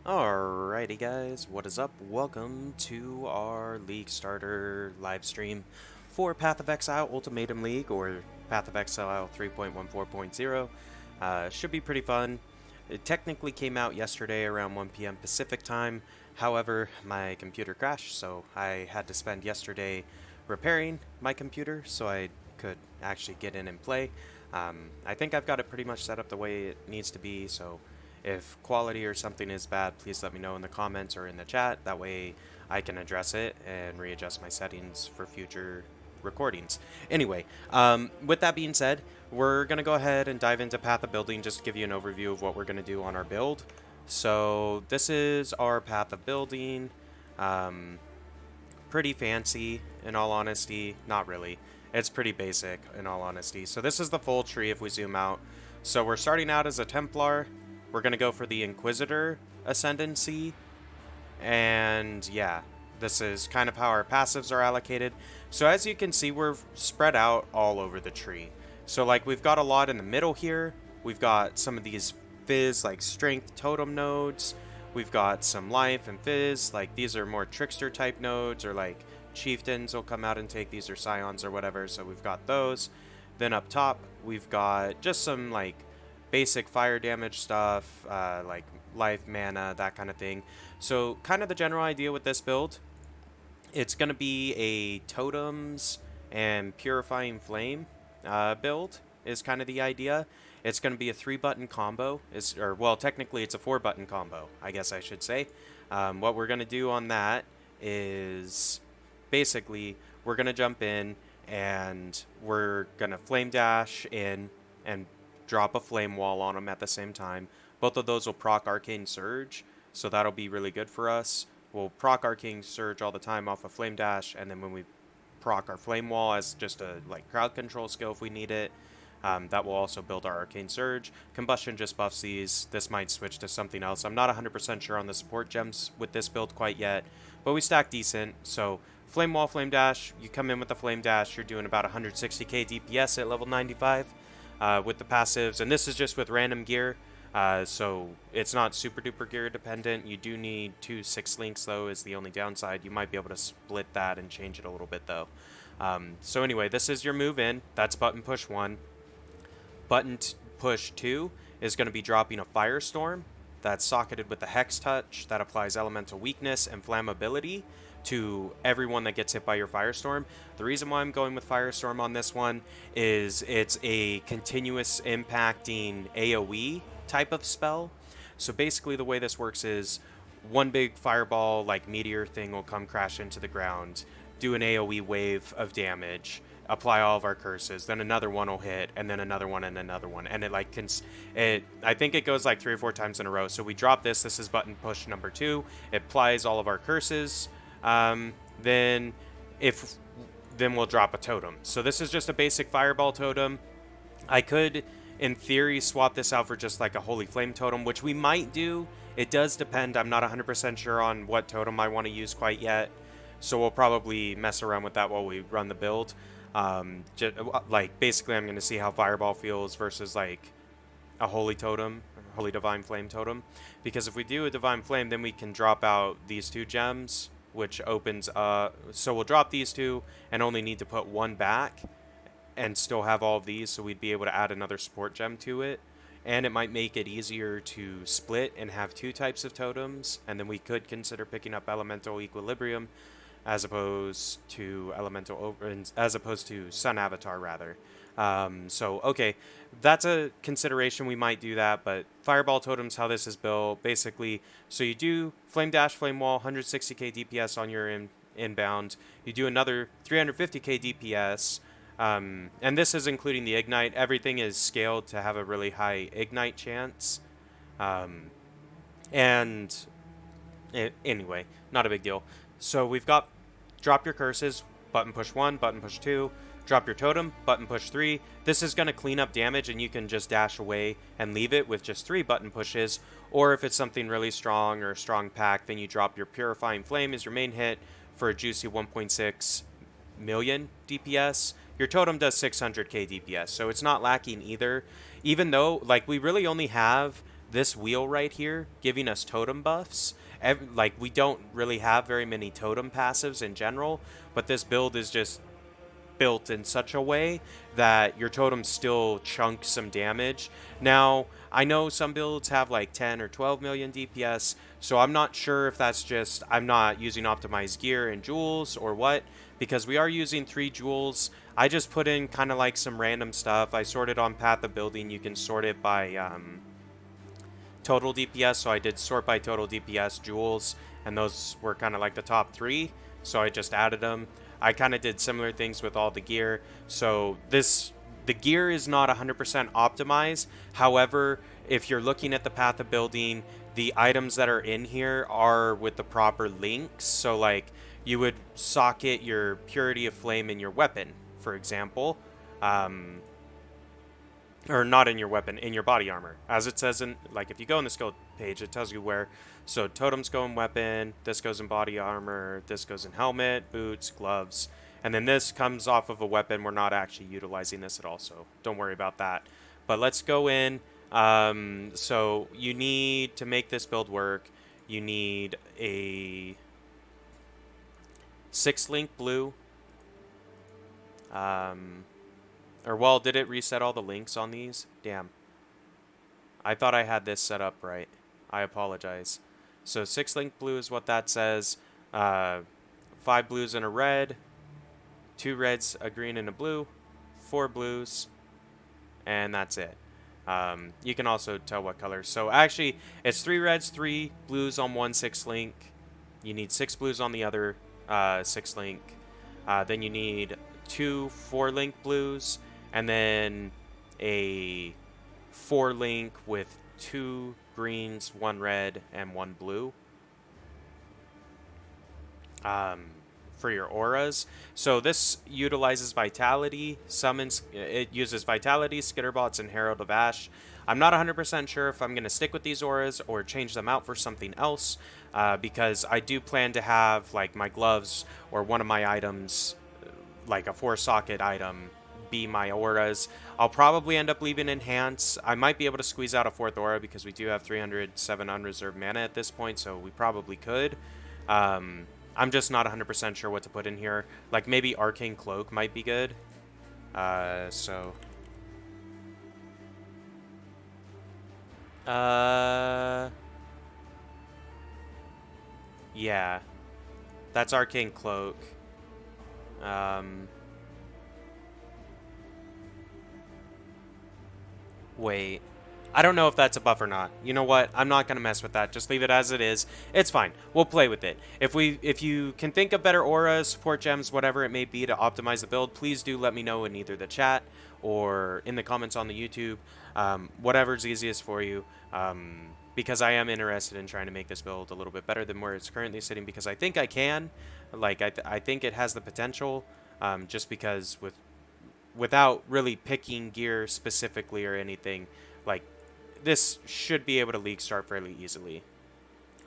Alrighty guys, what is up? Welcome to our League Starter live stream for Path of Exile Ultimatum League, or Path of Exile 3.14.0. Should be pretty fun. It technically came out yesterday around 1 p.m. Pacific time. However, my computer crashed, so I had to spend yesterday repairing my computer so I could actually get in and play. I think I've got it pretty much set up the way it needs to be, so if quality or something is bad, please let me know in the comments or in the chat. That way I can address it and readjust my settings for future recordings. Anyway, with that being said, we're going to go ahead and dive into Path of Building just to give you an overview of what we're going to do on our build. So this is our Path of Building. Pretty fancy, in all honesty. Not really. It's pretty basic, in all honesty. So this is the full tree if we zoom out. So we're starting out as a Templar. We're going to go for the Inquisitor Ascendancy, and yeah, this is kind of how our passives are allocated. So as you can see, we're spread out all over the tree. So like we've got a lot in the middle here. We've got some of these Fizz, like Strength Totem nodes. We've got some Life and Fizz, like these are more Trickster type nodes, or like Chieftains will come out and take these, or Scions or whatever, so we've got those. Then up top, we've got just some like basic fire damage stuff, like life, mana, that kind of thing. So kind of the general idea with this build, it's going to be a totems and purifying flame build is kind of the idea. It's going to be a 3-button combo, or well, technically it's a 4-button combo, I guess I should say. What we're going to do on that is basically we're going to jump in and we're going to flame dash in and drop a flame wall on them at the same time. Both of those will proc Arcane Surge, so that'll be really good for us. We'll proc Arcane Surge all the time off of Flame Dash, and then when we proc our Flame Wall as just a like crowd control skill if we need it, that will also build our Arcane Surge. Combustion just buffs these. This might switch to something else. I'm not 100% sure on the support gems with this build quite yet, but we stack decent. So Flame Wall, Flame Dash, you come in with the Flame Dash, you're doing about 160k DPS at level 95. With the passives, and this is just with random gear, so it's not super duper gear dependent. You do need 2 6 links though, is the only downside. You might be able to split that and change it a little bit though. So anyway, this is your move in. That's button push 1. Button push 2 is going to be dropping a Firestorm that's socketed with the Hex Touch that applies elemental weakness and flammability to everyone that gets hit by your Firestorm. The reason why I'm going with Firestorm on this one is it's a continuous impacting AoE type of spell. So basically the way this works is one big fireball like meteor thing will come crash into the ground, do an AoE wave of damage, apply all of our curses, then another one will hit, and then another one, and another one, and it like I think it goes like 3 or 4 times in a row. So we drop this is button push number 2. It applies all of our curses. Then we'll drop a totem. So this is just a basic fireball totem. I could, in theory, swap this out for just like a holy flame totem, which we might do. It does depend. I'm not 100% sure on what totem I want to use quite yet, so we'll probably mess around with that while we run the build. Like basically I'm going to see how fireball feels versus like a holy totem, holy divine flame totem, because if we do a divine flame, then we can drop out these 2 gems, which opens so we'll drop these 2 and only need to put 1 back and still have all of these, so we'd be able to add another support gem to it, and it might make it easier to split and have 2 types of totems, and then we could consider picking up elemental equilibrium as opposed to sun avatar rather. So okay, that's a consideration. We might do that, but fireball totems, how this is built basically, so you do flame dash, flame wall, 160k DPS on your inbound. You do another 350k DPS, and this is including the ignite. Everything is scaled to have a really high ignite chance, anyway, not a big deal. So we've got drop your curses, button push 1, button push 2, drop your totem, button push 3. This is going to clean up damage, and you can just dash away and leave it with just 3 button pushes. Or if it's something really strong or a strong pack, then you drop your Purifying Flame as your main hit for a juicy 1.6 million DPS. Your totem does 600k DPS, so it's not lacking either. Even though, like, we really only have this wheel right here giving us totem buffs. Like, we don't really have very many totem passives in general, but this build is just built in such a way that your totems still chunk some damage. Now, I know some builds have like 10 or 12 million DPS, so I'm not sure if that's just I'm not using optimized gear and jewels or what, because we are using 3 jewels. I just put in kind of like some random stuff. I sorted on Path of Building. You can sort it by total DPS, so I did sort by total DPS jewels, and those were kind of like the top 3, so I just added them. I kind of did similar things with all the gear. So the gear is not 100% optimized. However, if you're looking at the Path of Building, the items that are in here are with the proper links. So like, you would socket your Purity of Flame in your weapon, for example. Or not in your weapon, in your body armor. As it says in, like, if you go in the skill page, it tells you where. So totems go in weapon, this goes in body armor, this goes in helmet, boots, gloves, and then this comes off of a weapon. We're not actually utilizing this at all, so don't worry about that. But let's go in. So you need to make this build work, you need a 6-link blue. Or, well, did it reset all the links on these? Damn. I thought I had this set up right. I apologize. So 6-link blue is what that says. 5 blues and a red. 2 reds, a green, and a blue. 4 blues. And that's it. You can also tell what colors. So actually, it's 3 reds, 3 blues on one 6-link. You need 6 blues on the other 6-link. Then you need 2 4-link blues. And then a 4-link with 2 greens, 1 red, and 1 blue for your auras. So this utilizes Vitality, summons, it uses Vitality, Skitterbots, and Herald of Ash. I'm not 100% sure if I'm going to stick with these auras or change them out for something else, because I do plan to have like my gloves or one of my items, like a 4-socket item, be my auras. I'll probably end up leaving Enhance. I might be able to squeeze out a 4th aura because we do have 307 unreserved mana at this point, so we probably could. I'm just not 100% sure what to put in here. Like, maybe Arcane Cloak might be good. So... yeah. That's Arcane Cloak. Wait. I don't know if that's a buff or not. You know what? I'm not going to mess with that. Just leave it as it is. It's fine. We'll play with it. If you can think of better auras, support gems, whatever it may be to optimize the build, please do let me know in either the chat or in the comments on the YouTube. Whatever's easiest for you. Because I am interested in trying to make this build a little bit better than where it's currently sitting, because I think I can. Like, I think it has the potential, just because without really picking gear specifically or anything, like, this should be able to league start fairly easily.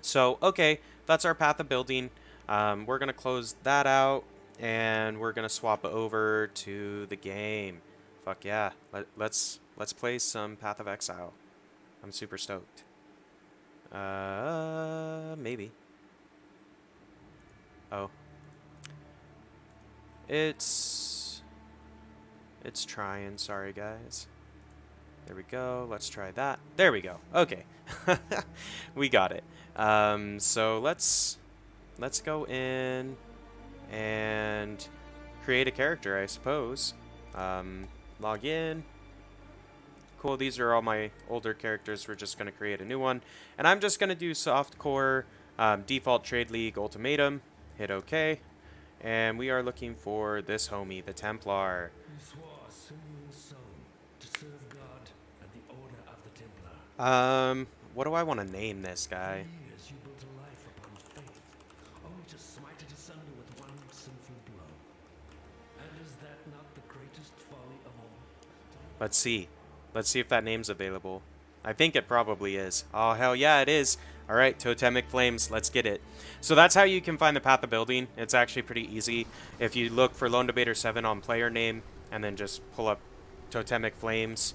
So, okay, that's our Path of Building. We're going to close that out, and we're going to swap over to the game. Fuck yeah. Let's play some Path of Exile. I'm super stoked. Maybe. Oh. It's trying. Sorry, guys. There we go. Let's try that. There we go. Okay. We got it. So let's go in and create a character, I suppose. Log in. Cool, these are all my older characters. We're just going to create a new one. And I'm just going to do softcore, default trade league ultimatum. Hit OK. And we are looking for this homie, the Templar. What do I want to name this guy? Let's see. Let's see if that name's available. I think it probably is. Oh, hell yeah, it is. All right, Totemic Flames, let's get it. So that's how you can find the Path of Building. It's actually pretty easy. If you look for Lone Debater 7 on player name, and then just pull up Totemic Flames.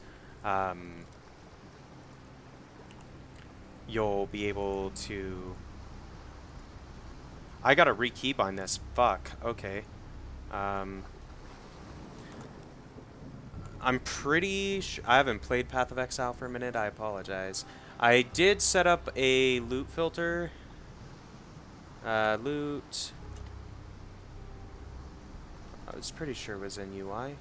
you'll be able to... I gotta re-keybind this. Fuck. Okay. I'm pretty sure... I haven't played Path of Exile for a minute. I apologize. I did set up a loot filter. Loot... I was pretty sure it was in UI.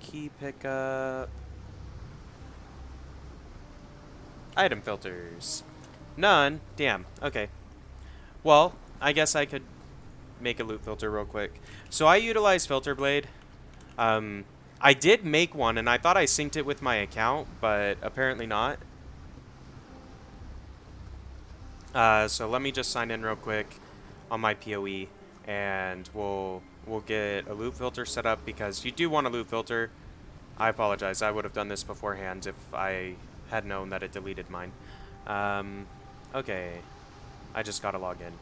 Key pickup. Item filters. None. Damn. Okay. Well, I guess I could make a loot filter real quick. So I utilize Filter Blade. I did make one, and I thought I synced it with my account, but apparently not. So let me just sign in real quick on my PoE, and we'll get a loot filter set up, because you do want a loot filter. I apologize. I would have done this beforehand if I had known that it deleted mine. Okay. I just gotta log in.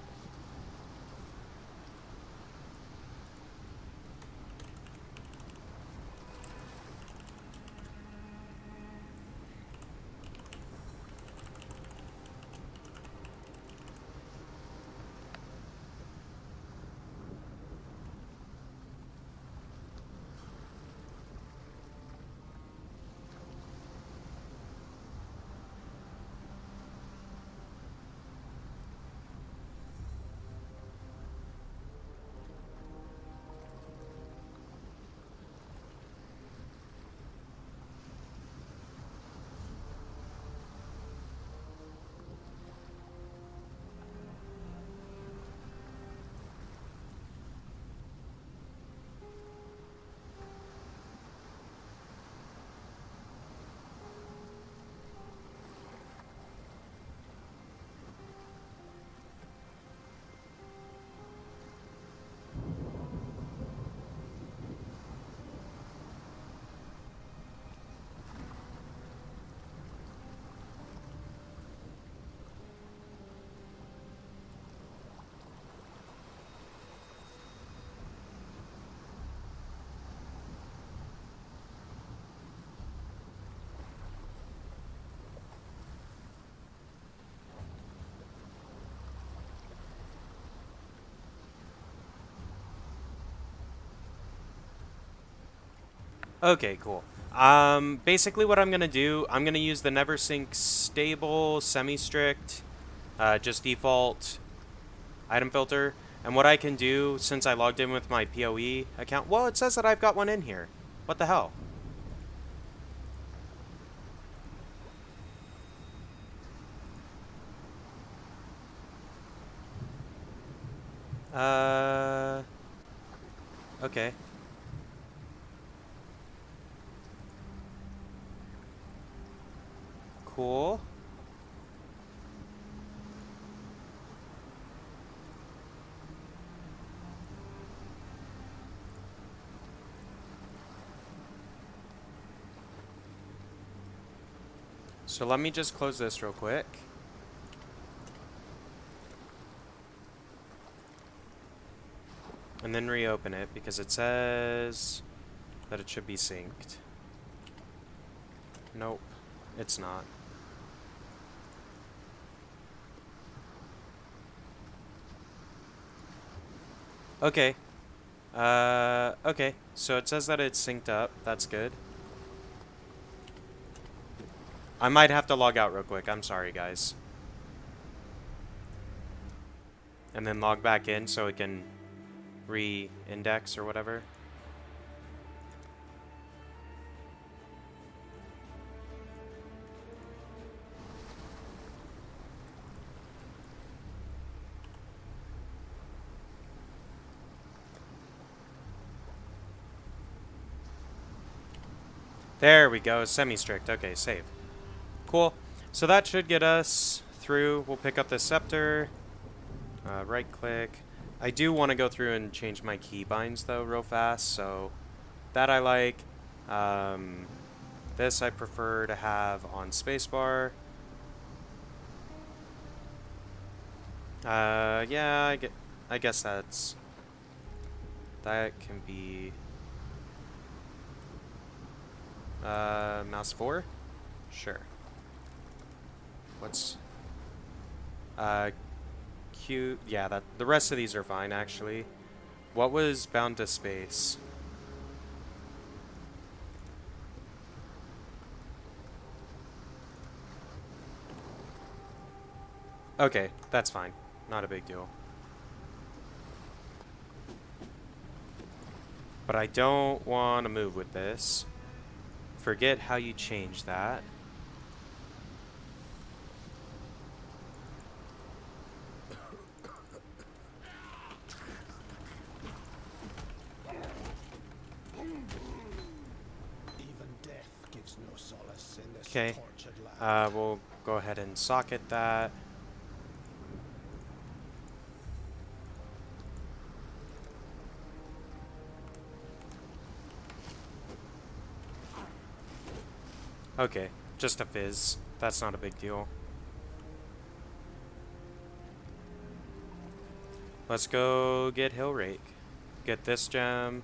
Okay, cool. Basically what I'm gonna do, I'm gonna use the NeverSync stable, semi-strict, just default item filter. And what I can do, since I logged in with my PoE account, well, it says that I've got one in here. What the hell? Okay. Cool. So let me just close this real quick. And then reopen it, because it says that it should be synced. Nope, it's not. Okay. Okay. So it says that it's synced up. That's good. I might have to log out real quick. I'm sorry, guys. And then log back in so it can re-index or whatever. There we go. Semi-strict. Okay, save. Cool. So that should get us through. We'll pick up the scepter. Right-click. I do want to go through and change my keybinds, though, real fast. So that I like. This I prefer to have on spacebar. Yeah, I guess that can be mouse 4. Sure. What's... Q... Yeah, that the rest of these are fine, actually. What was bound to space? Okay, that's fine. Not a big deal. But I don't want to move with this. Forget how you change that. Okay, we'll go ahead and socket that. Okay, just a fizz. That's not a big deal. Let's go get Hill Rake. Get this gem.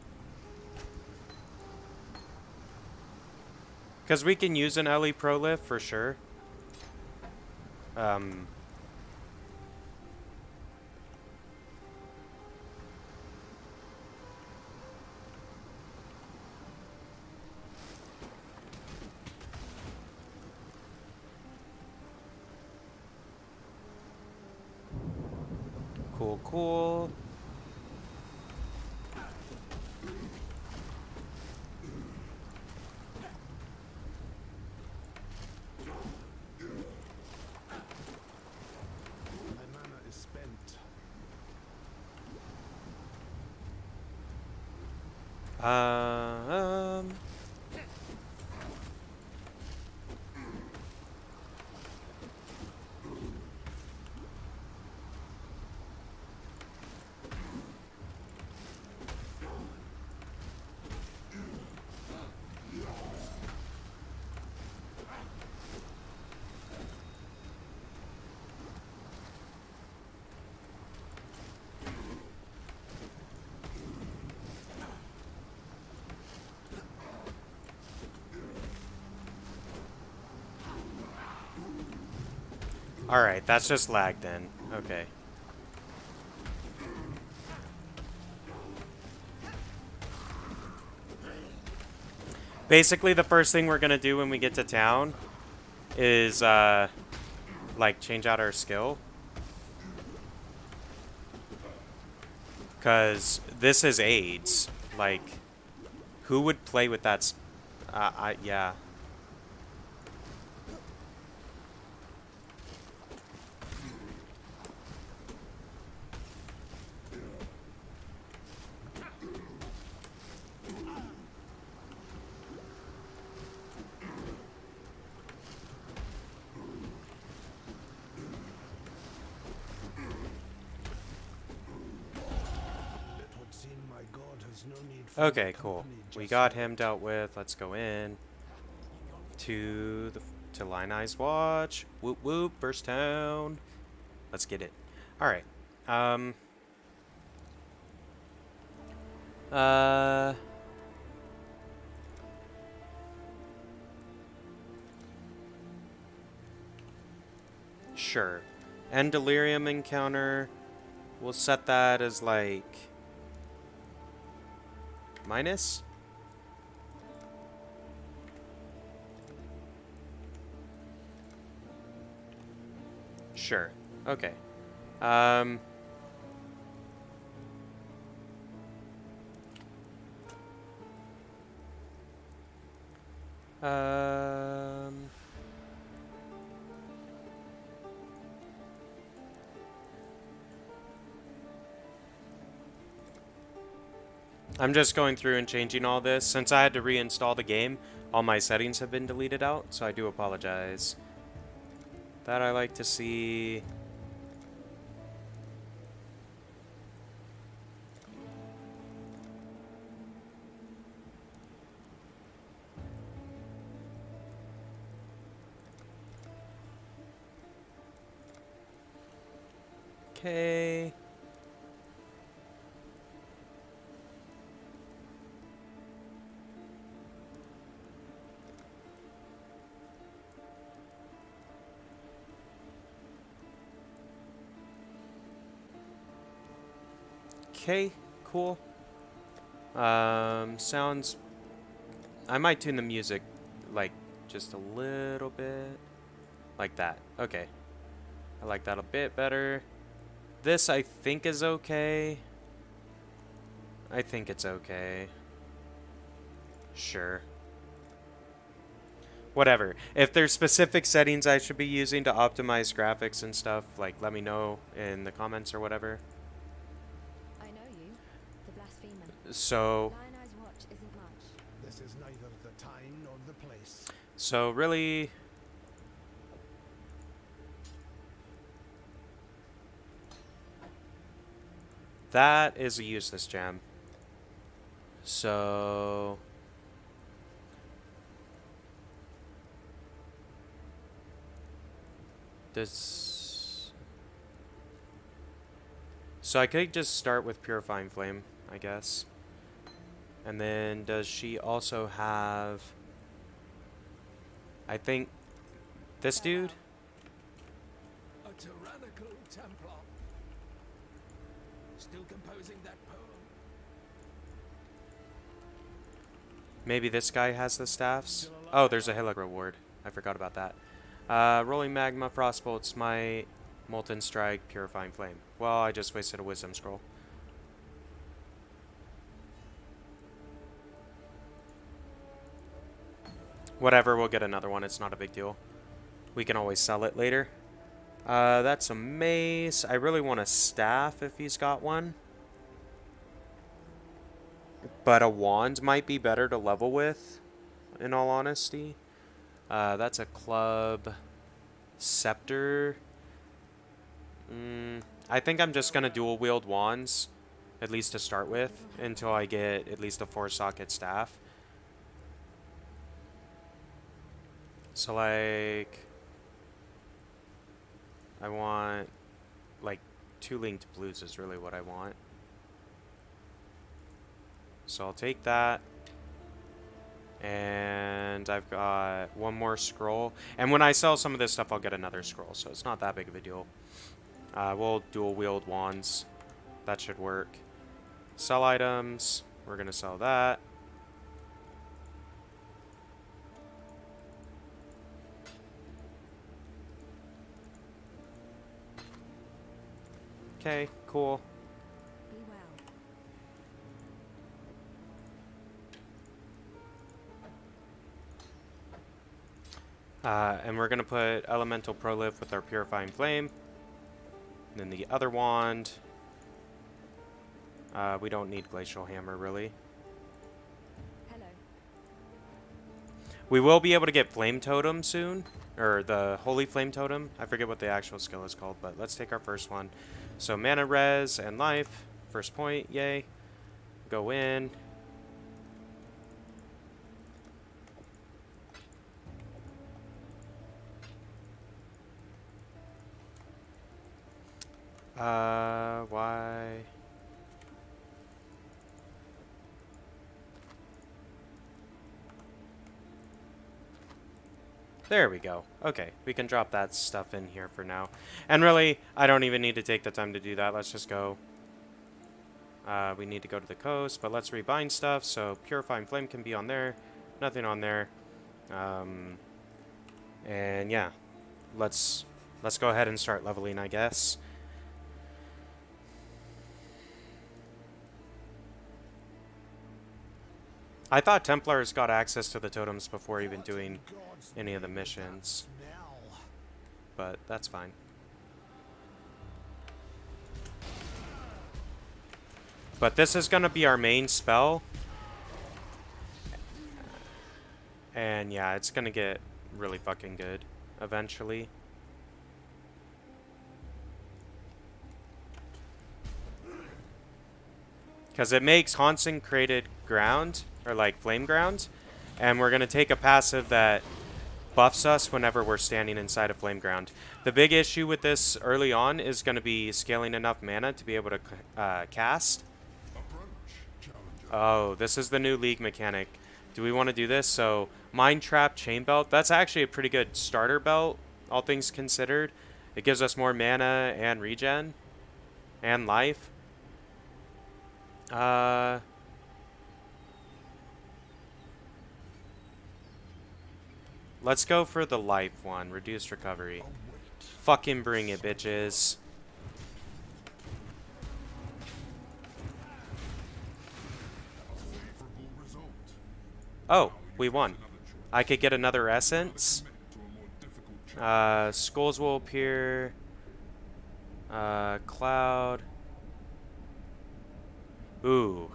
Because we can use an LE Prolift for sure. Cool, cool. Um... Alright, that's just lag then. Okay. Basically, the first thing we're gonna do when we get to town is, like, change out our skill. Because this is AIDS. Like, who would play with that? Yeah. Okay, cool. We got him dealt with. Let's go in to Line Eyes Watch. Whoop whoop, first town. Let's get it. All right. Sure. End Delirium encounter. We'll set that as like minus. Sure. Okay. I'm just going through and changing all this. Since I had to reinstall the game, all my settings have been deleted out, so I do apologize. That I like to see. Okay. Okay, cool. Sounds... I might tune the music, like, just a little bit. Like that. Okay. I like that a bit better. This, I think, is okay. I think it's okay. Sure. Whatever. If there's specific settings I should be using to optimize graphics and stuff, like, let me know in the comments or whatever. I know you, the blasphemer. So... Lionel's watch isn't much. This is neither the time nor the place. So, really... that is a useless gem. So... this... so I could just start with Purifying Flame, I guess. And then does she also have... I think... this dude? A tyrannical Templar. Still composing that poem. Maybe this guy has the staffs? Oh, there's a Hillock reward. I forgot about that. Rolling Magma, Frostbolt, Smite, Molten Strike, Purifying Flame. Well, I just wasted a Wisdom Scroll. Whatever, we'll get another one. It's not a big deal. We can always sell it later. That's a mace. I really want a staff if he's got one. But a wand might be better to level with, in all honesty. That's a club. Scepter. I think I'm just going to dual wield wands, at least to start with, until I get at least a 4-socket staff. So, like, I want, like, 2 linked blues is really what I want. So I'll take that. And I've got 1 more scroll. And when I sell some of this stuff, I'll get another scroll. So it's not that big of a deal. We'll dual wield wands. That should work. Sell items. We're going to sell that. Okay, cool. Be well. And we're going to put Elemental Prolift with our Purifying Flame. And then the other wand. We don't need Glacial Hammer, really. Hello. We will be able to get Flame Totem soon. Or the Holy Flame Totem. I forget what the actual skill is called, but let's take our first one. So mana res and life. First point, yay. Go in. Why? There we go. Okay, we can drop that stuff in here for now. And really, I don't even need to take the time to do that. Let's just go. We need to go to the coast, but let's rebind stuff. So Purifying Flame can be on there. Nothing on there. And yeah, let's go ahead and start leveling, I guess. I thought Templars got access to the totems before even doing any of the missions, but that's fine. But this is going to be our main spell. And yeah, it's going to get really fucking good eventually. Because it makes consecrated ground, or like flame ground, and we're going to take a passive that buffs us whenever we're standing inside of flame ground. The big issue with this early on is going to be scaling enough mana to be able to cast. Oh, this is the new league mechanic. Do we want to do this? So, Mind Trap Chain Belt, that's actually a pretty good starter belt, all things considered. It gives us more mana and regen and life. Let's go for the life one. Reduced recovery. Fucking bring it, bitches. Oh, we won. I could get another essence. Skulls will appear. Cloud. Ooh.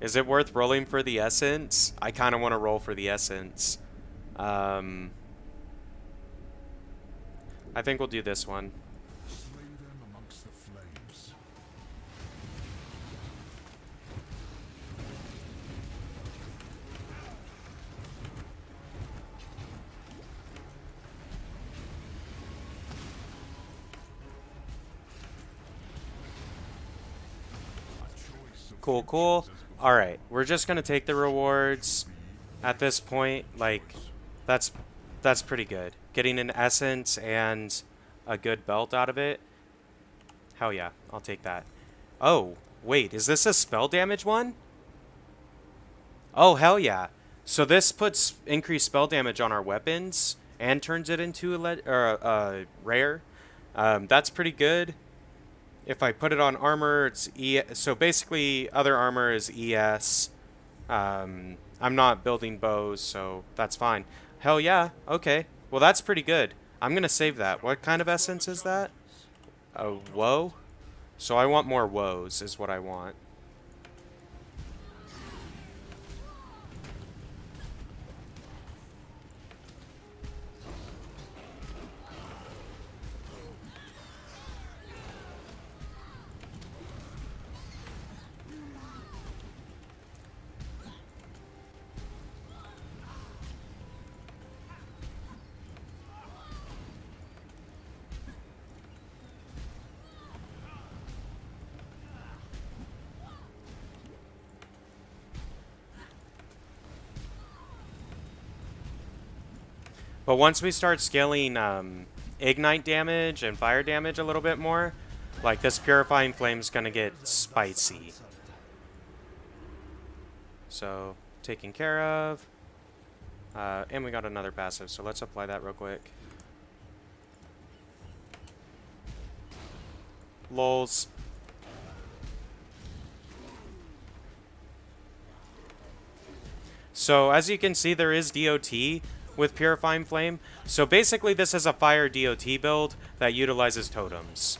Is it worth rolling for the essence? I kind of want to roll for the essence. I think we'll do this one. Slay them amongst the flames. Cool, cool. Alright, we're just gonna take the rewards at this point. Like, that's pretty good. Getting an essence and a good belt out of it. Hell yeah, I'll take that. Oh, wait, is this a spell damage one? Oh, hell yeah. So this puts increased spell damage on our weapons and turns it into a rare. That's pretty good. If I put it on armor, it's so basically other armor is ES. I'm not building bows, so that's fine. Hell yeah, okay. Well, that's pretty good. I'm going to save that. What kind of essence is that? A woe? So I want more woes is what I want. But once we start scaling ignite damage and fire damage a little bit more, like this purifying flame is going to get spicy. So, taken care of. And we got another passive, so let's apply that real quick. Lols. So, as you can see, there is DOT with Purifying Flame. So basically this is a fire DOT build that utilizes totems.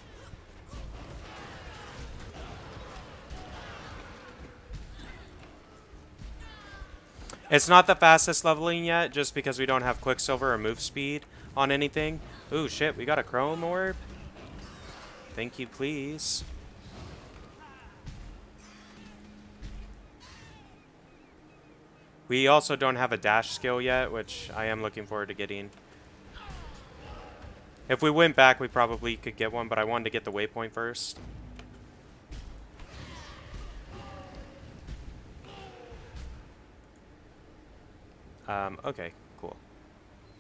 It's not the fastest leveling yet, just because we don't have Quicksilver or move speed on anything. Ooh, shit, we got a Chrome Orb? Thank you, please. We also don't have a dash skill yet, which I am looking forward to getting. If we went back, we probably could get one, but I wanted to get the waypoint first. Okay, cool.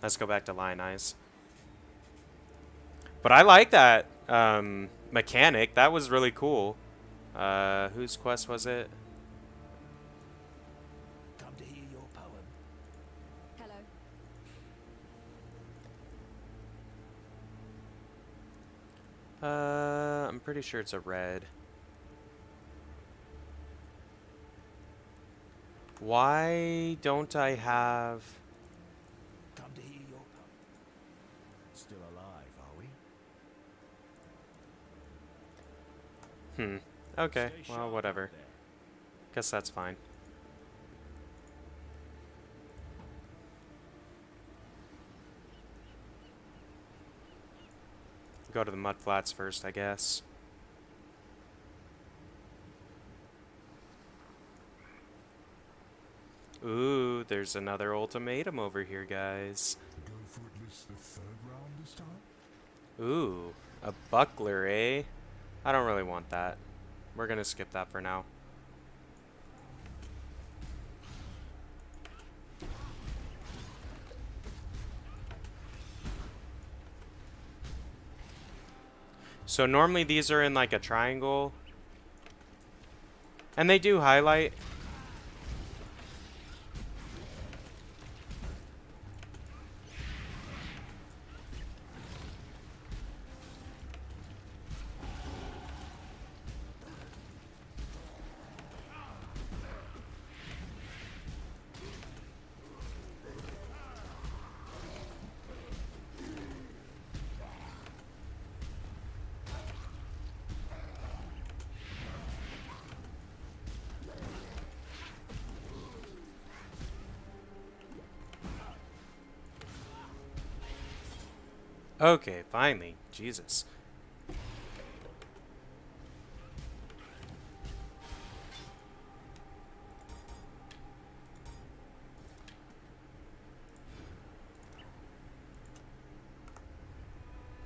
Let's go back to Lion Eyes. But I like that mechanic. That was really cool. Whose quest was it? Come to hear your poem. Hello. I'm pretty sure it's a red. Why don't I have... Come to hear your poem. Still alive, are we? Okay, well, whatever. Guess that's fine. Go to the mud flats first, I guess. Ooh, there's another ultimatum over here, guys. Go for at least the third round this time? Ooh, a buckler, eh? I don't really want that. We're gonna skip that for now. So normally these are in like a triangle. And they do highlight. Okay, finally. Jesus.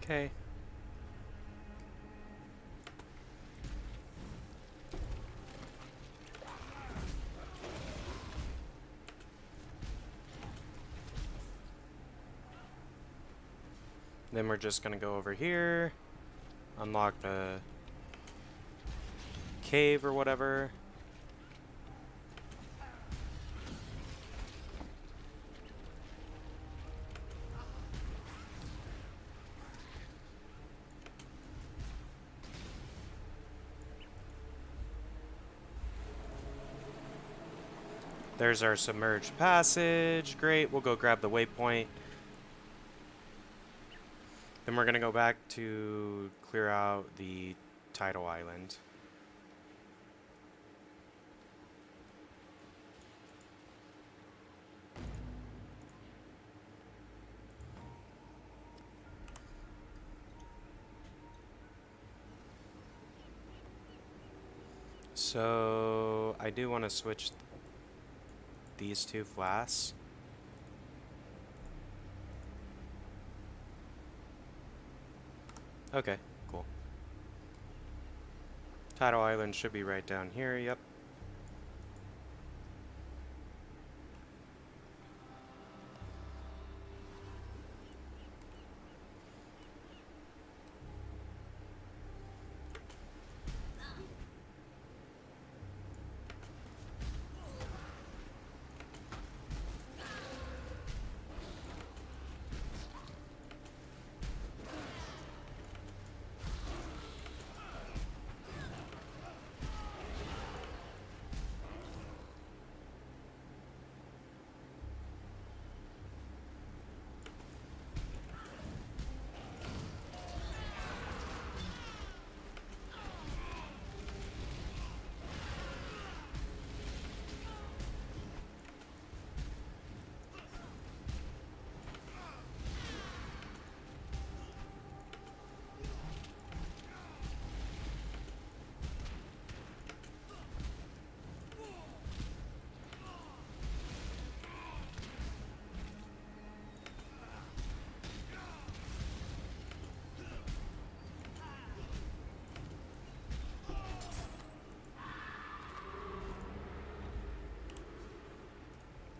Okay. Then we're just gonna go over here, unlock the cave or whatever. There's our submerged passage. Great, we'll go grab the waypoint. Then we're gonna go back to clear out the tidal island. So I do want to switch these two flasks. Okay, cool. Tidal Island should be right down here, yep.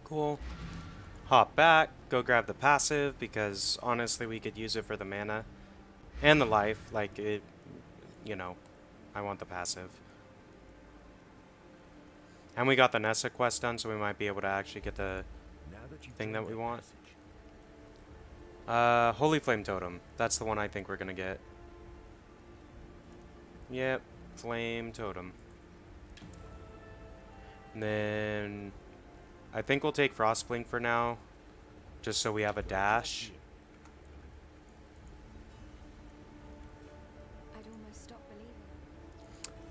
Cool. Hop back, go grab the passive, because honestly we could use it for the mana. And the life, like it, you know, I want the passive. And we got the Nessa quest done, so we might be able to actually get the thing that we want. Holy Flame Totem. That's the one I think we're gonna get. Yep, Flame Totem. And then I think we'll take Frostblink for now, just so we have a dash. I'd almost stop believing.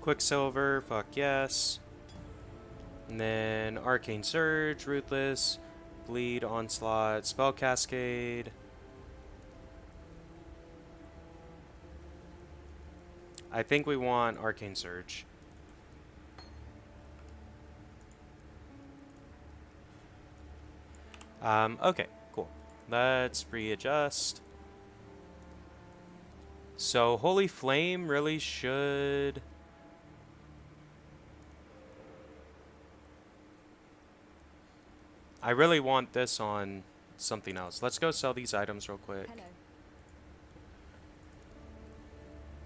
Quicksilver, fuck yes. And then Arcane Surge, Ruthless, Bleed, Onslaught, Spell Cascade. I think we want Arcane Surge. Okay, cool. Let's readjust. So Holy Flame really should... I really want this on something else. Let's go sell these items real quick. Hello.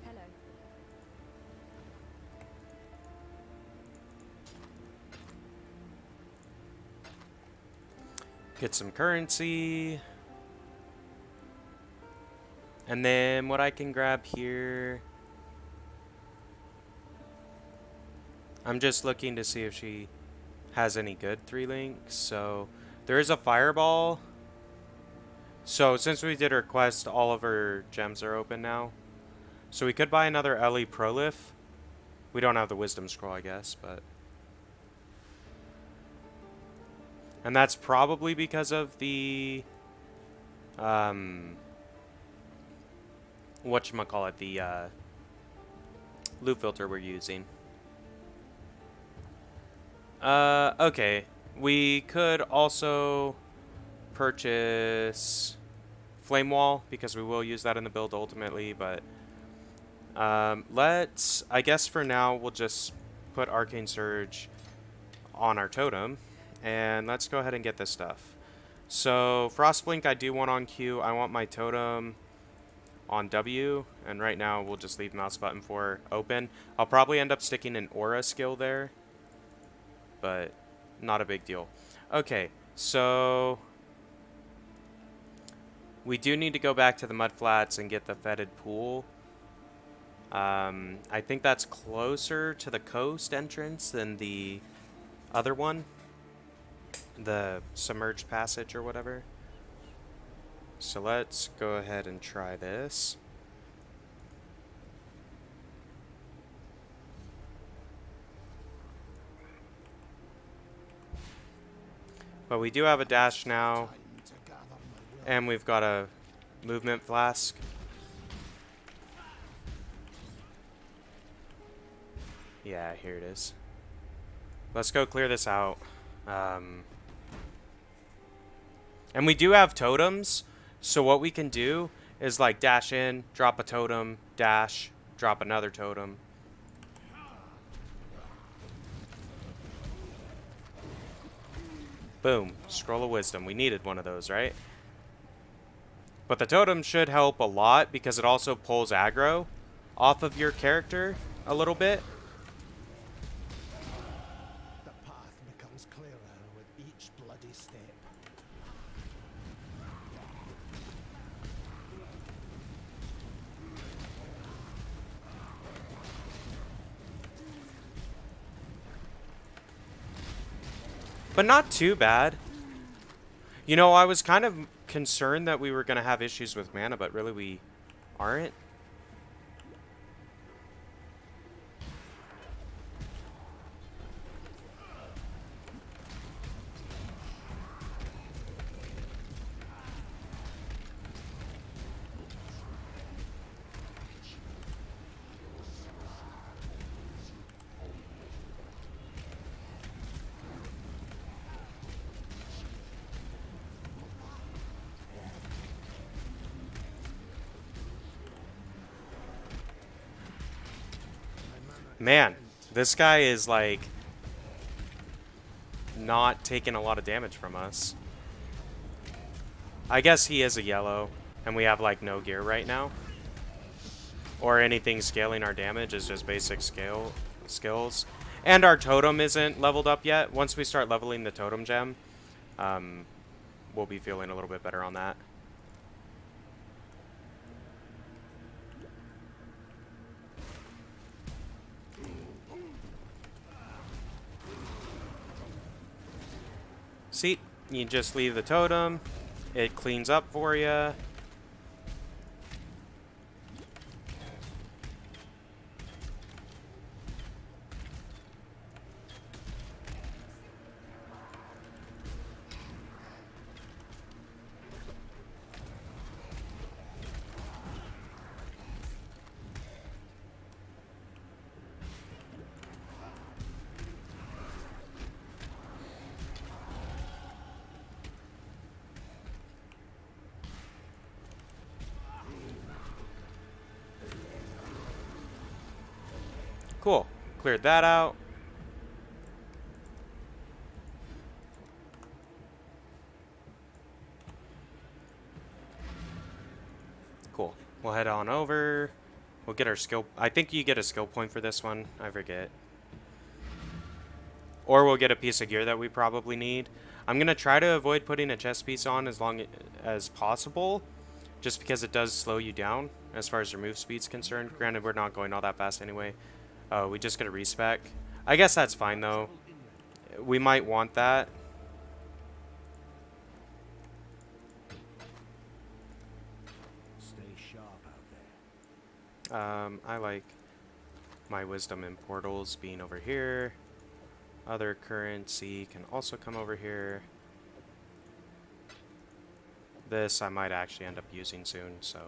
Hello. Get some currency. And then what I can grab here... I'm just looking to see if she has any good 3 links. So there is a fireball. So since we did her quest, all of her gems are open now. So we could buy another Ellie Prolif. We don't have the wisdom scroll, I guess, but... And that's probably because of the... whatchamacallit, the loot filter we're using. Okay. We could also purchase Flame Wall, because we will use that in the build ultimately, but let's, I guess for now, we'll just put Arcane Surge on our totem, and let's go ahead and get this stuff. So, Frostblink I do want on Q. I want my totem on W, and right now we'll just leave mouse button for open. I'll probably end up sticking an aura skill there, but not a big deal. Okay, so we do need to go back to the mudflats and get the fetid pool. I think that's closer to the coast entrance than the other one, the submerged passage or whatever. So let's go ahead and try this. But we do have a dash now, and we've got a movement flask. Yeah, here it is. Let's go clear this out. And we do have totems, so what we can do is like dash in, drop a totem, dash, drop another totem. Boom, Scroll of Wisdom. We needed one of those, right? But the totem should help a lot because it also pulls aggro off of your character a little bit. The path becomes clearer with each bloody step. But not too bad. You know, I was kind of concerned that we were going to have issues with mana, but really we aren't. Man, this guy is like not taking a lot of damage from us. I guess he is a yellow, and we have like no gear right now. Or anything scaling our damage is just basic skills. And our totem isn't leveled up yet. Once we start leveling the totem gem, we'll be feeling a little bit better on that. See, you just leave the totem, it cleans up for you. Cool. Cleared that out. Cool. We'll head on over. We'll get our skill. I think you get a skill point for this one. I forget. Or we'll get a piece of gear that we probably need. I'm going to try to avoid putting a chest piece on as long as possible, just because it does slow you down as far as your move speed's concerned. Granted, we're not going all that fast anyway. Oh, we just get a respec. I guess that's fine, though. We might want that. Stay sharp out there. I like my wisdom in portals being over here. Other currency can also come over here. This I might actually end up using soon, so...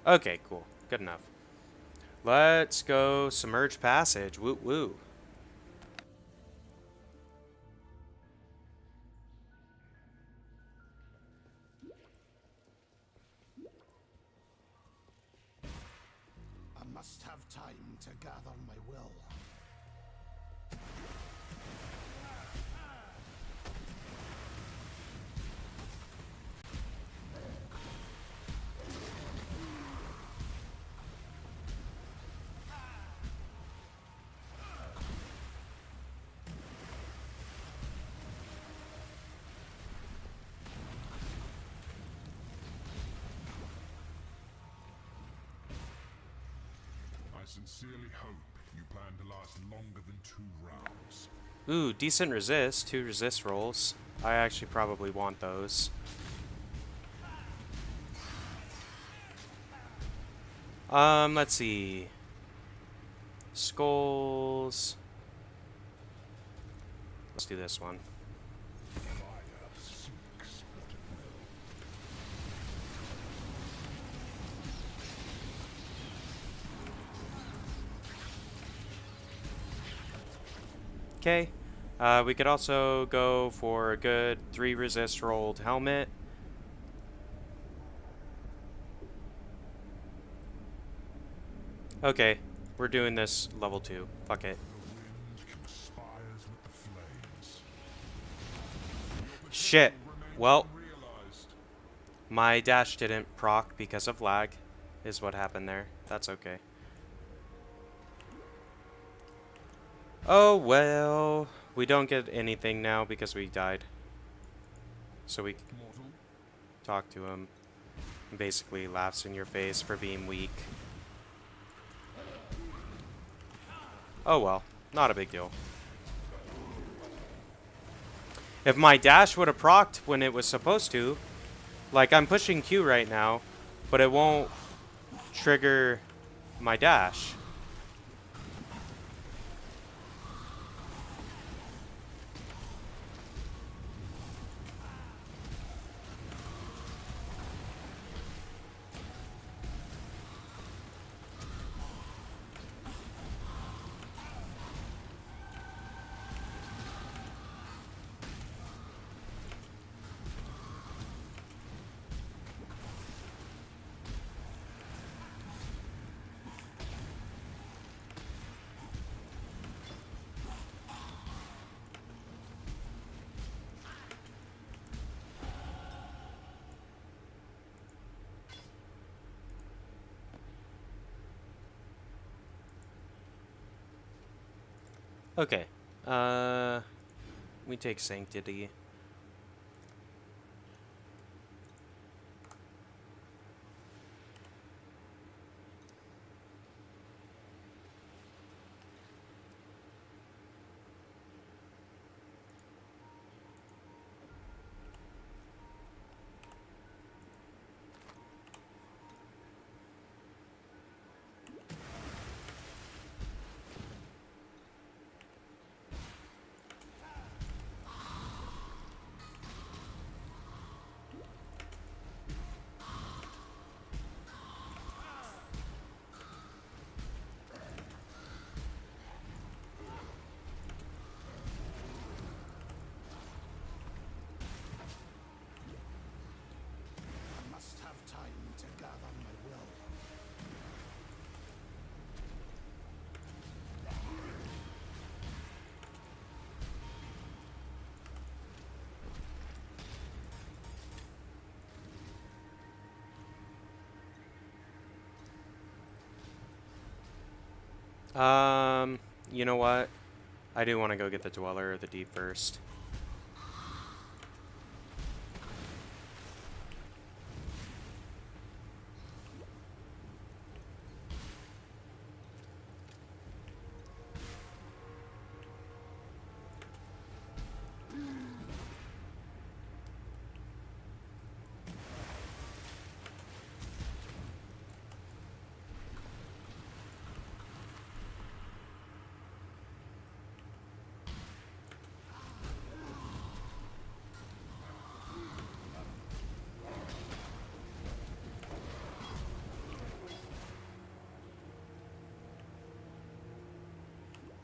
Okay, cool. Good enough. Let's go Submerged Passage. Woo woo. I must have time to gather my will. I sincerely hope you plan to last longer than 2 rounds. Ooh, decent resist. 2 resist rolls. I actually probably want those. Let's see. Skulls. Let's do this one. Fire sinks what it will. Okay. We could also go for a good 3 resist rolled helmet. Okay, we're doing this level 2. Fuck it. The wind conspires with the flames. Shit. Well, Realized. my dash didn't proc because of lag, is what happened there. That's okay. Oh well. We don't get anything now because we died. So we Mortal. talk to him. He basically laughs in your face for being weak. Oh well. Not a big deal. If my dash would have procced when it was supposed to, like I'm pushing Q right now, but it won't trigger my dash. Okay. We take Sanctity. I must have time to gather my will. You know what? I do want to go get the Dweller or the Deep first.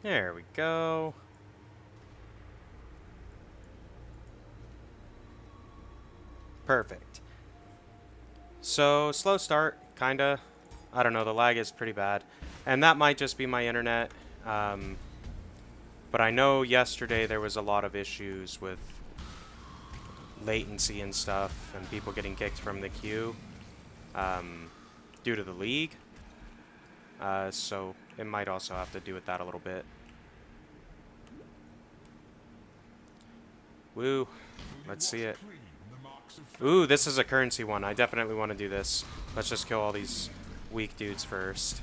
There we go. Perfect. So, slow start, kinda. I don't know, the lag is pretty bad. And that might just be my internet. But I know yesterday there was a lot of issues with latency and stuff, and people getting kicked from the queue due to the league. So it might also have to do with that a little bit. Woo. Let's see it. Clean the marks of Ooh, this is a currency one. I definitely want to do this. Let's just kill all these weak dudes first.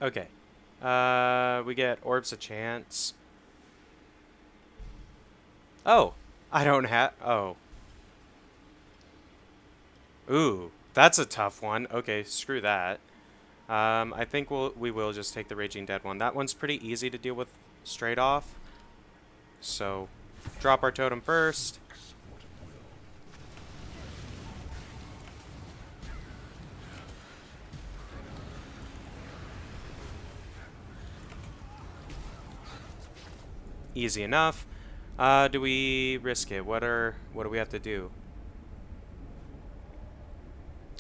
Okay. We get Orbs of Chance. Oh, I don't have... Oh. Ooh, that's a tough one. Okay, screw that. I think we will just take the Raging Dead one. That one's pretty easy to deal with straight off. So, drop our totem first. Easy enough. Do we risk it? What do we have to do?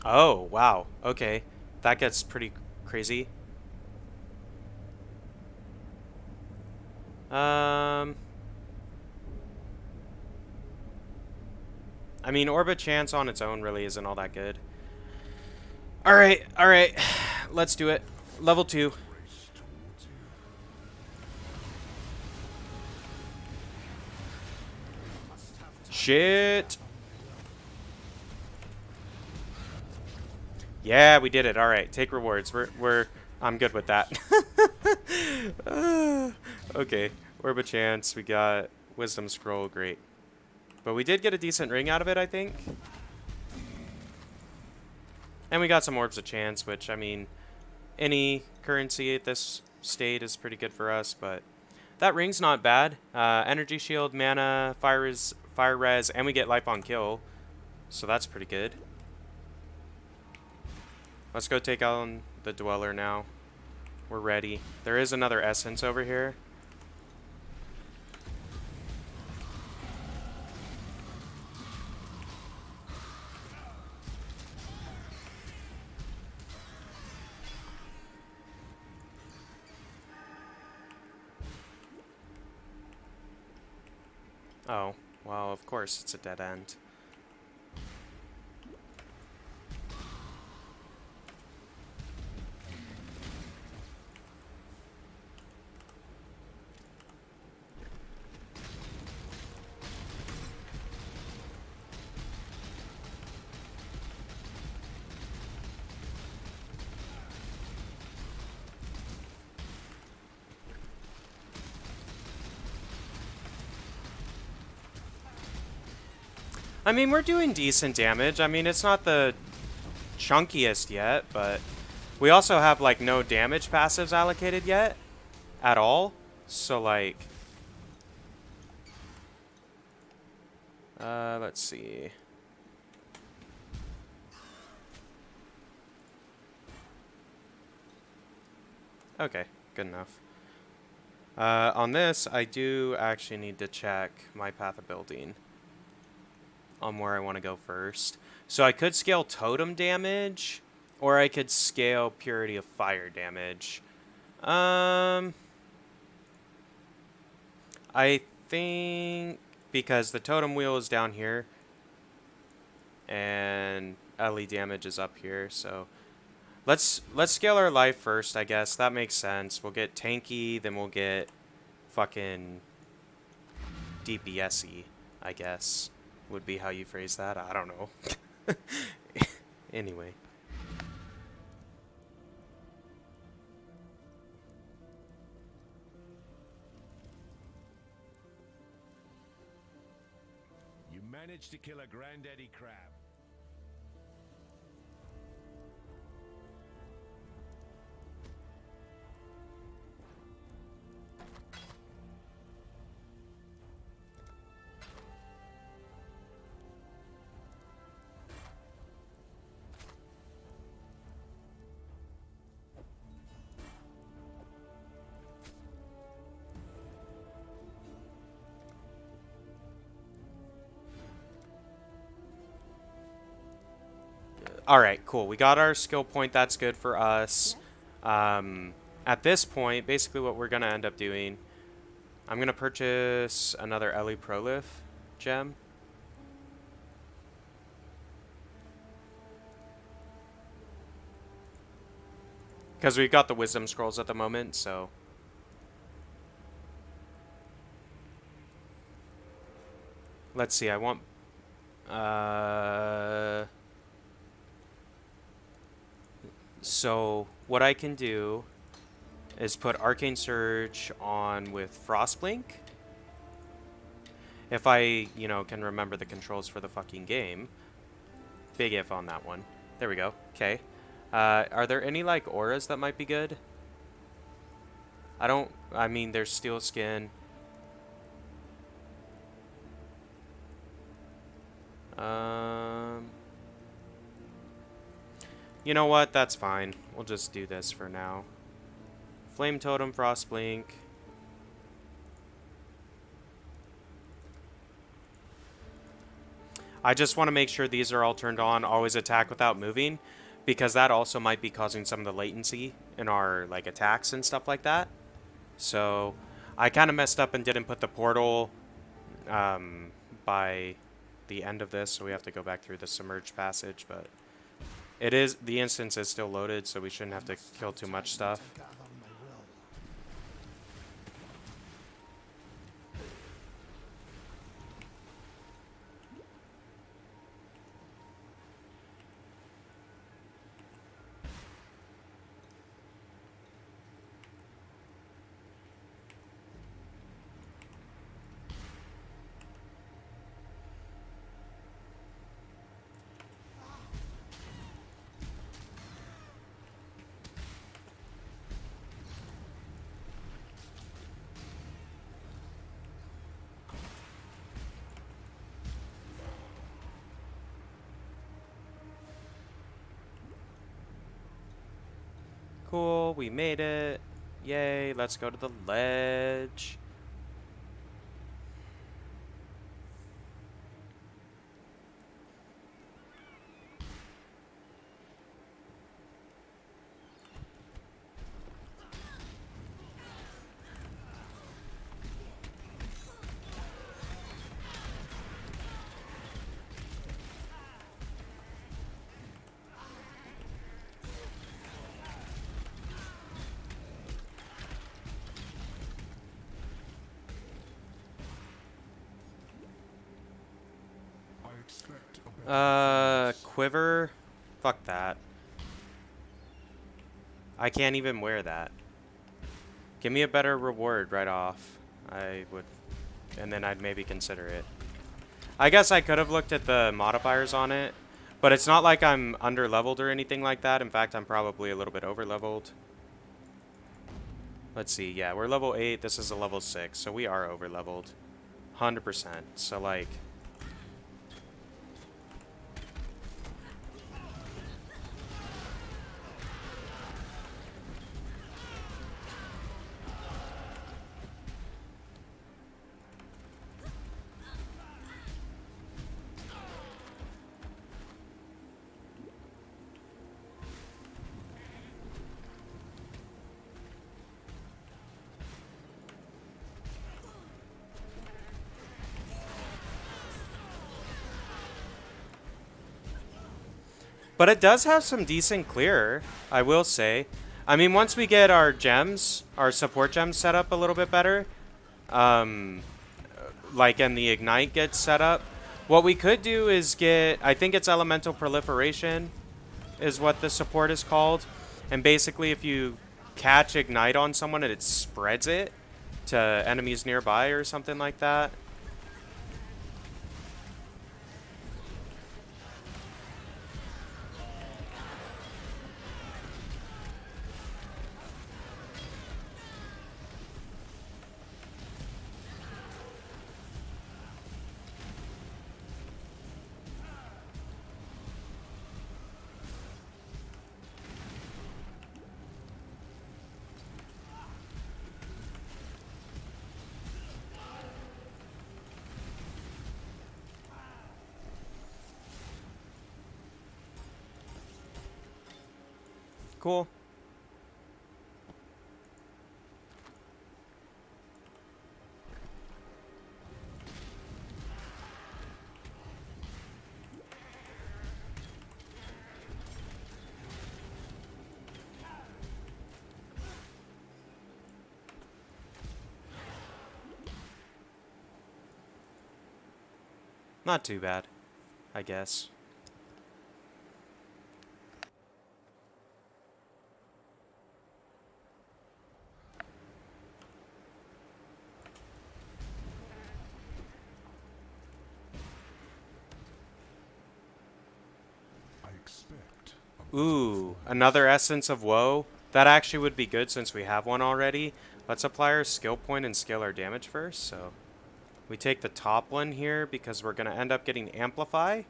Oh, wow. Okay. That gets pretty crazy. I mean, Orbit Chance on its own really isn't all that good. Alright, alright. Let's do it. Level 2. Shit. Yeah, we did it. All right, take rewards. I'm good with that. Okay, Orb of Chance. We got Wisdom Scroll. Great. But we did get a decent ring out of it, I think. And we got some Orbs of Chance, which, I mean, any currency at this state is pretty good for us, but that ring's not bad. Energy Shield, Mana, Fire Res, and we get Life on Kill. So that's pretty good. Let's go take on the Dweller now. We're ready. There is another Essence over here. Oh, well, of course it's a dead end. I mean, we're doing decent damage. I mean, it's not the chunkiest yet, but we also have, like, no damage passives allocated yet at all. So, like, let's see. Okay, good enough. On this, I do actually need to check my path of building on where I want to go first. So I could scale totem damage, or I could scale purity of fire damage. I think because the totem wheel is down here and LE damage is up here, so let's scale our life first, I guess. That makes sense. We'll get tanky, then we'll get fucking DPS-y, I guess. Would be how you phrase that. I don't know. Anyway. You managed to kill a granddaddy crab. Alright, cool. We got our skill point. That's good for us. At this point, basically what we're going to end up doing, I'm going to purchase another Ellie Prolif gem. Because we've got the Wisdom Scrolls at the moment, so... Let's see, I want... So, what I can do is put Arcane Surge on with Frostblink. If I, you know, can remember the controls for the fucking game. Big if on that one. There we go. Okay. Are there any, like, auras that might be good? I mean, there's Steel Skin. You know what? That's fine. We'll just do this for now. Flame Totem, Frostblink. I just want to make sure these are all turned on. Always attack without moving, because that also might be causing some of the latency in our like attacks and stuff like that. So I kind of messed up and didn't put the portal by the end of this, so we have to go back through the submerged passage, but the instance is still loaded, so we shouldn't have to kill too much stuff. Cool, we made it. Yay, let's go to the ledge. Quiver? Fuck that. I can't even wear that. Give me a better reward right off. I would... And then I'd maybe consider it. I guess I could have looked at the modifiers on it, but it's not like I'm under-leveled or anything like that. In fact, I'm probably a little bit over-leveled. Let's see. Yeah, we're level 8. This is a level 6, so we are over-leveled. 100%. So, like... But it does have some decent clear, I will say. I mean, once we get our gems, our support gems set up a little bit better, like, and the Ignite gets set up, what we could do is get, I think it's Elemental Proliferation is what the support is called. And basically, if you catch Ignite on someone, it spreads it to enemies nearby or something like that. Cool. Not too bad, I guess. I expect Ooh, another Essence of Woe. That actually would be good since we have one already. Let's apply our skill point and scale our damage first. So we take the top one here because we're going to end up getting Amplify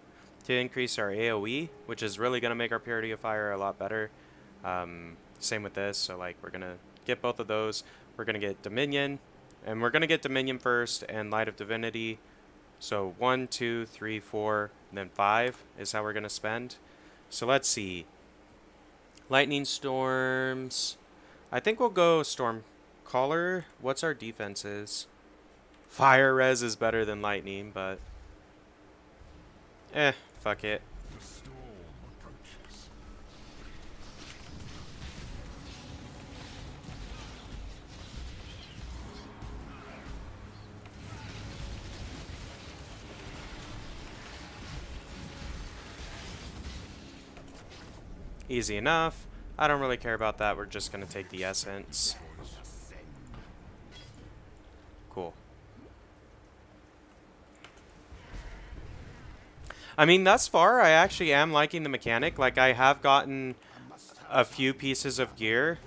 to increase our AoE, which is really going to make our Purity of Fire a lot better. Same with this. So like we're going to get both of those. We're going to get Dominion, and we're going to get Dominion first and Light of Divinity. So 1, 2, 3, 4, and then 5 is how we're going to spend. So let's see. Lightning Storms. I think we'll go Storm Caller. What's our defenses? Fire Res is better than Lightning, but... fuck it. the storm approaches. Easy enough. I don't really care about that. We're just going to take the Essence. Cool. I mean, thus far, I actually am liking the mechanic. Like, I have gotten a few pieces of gear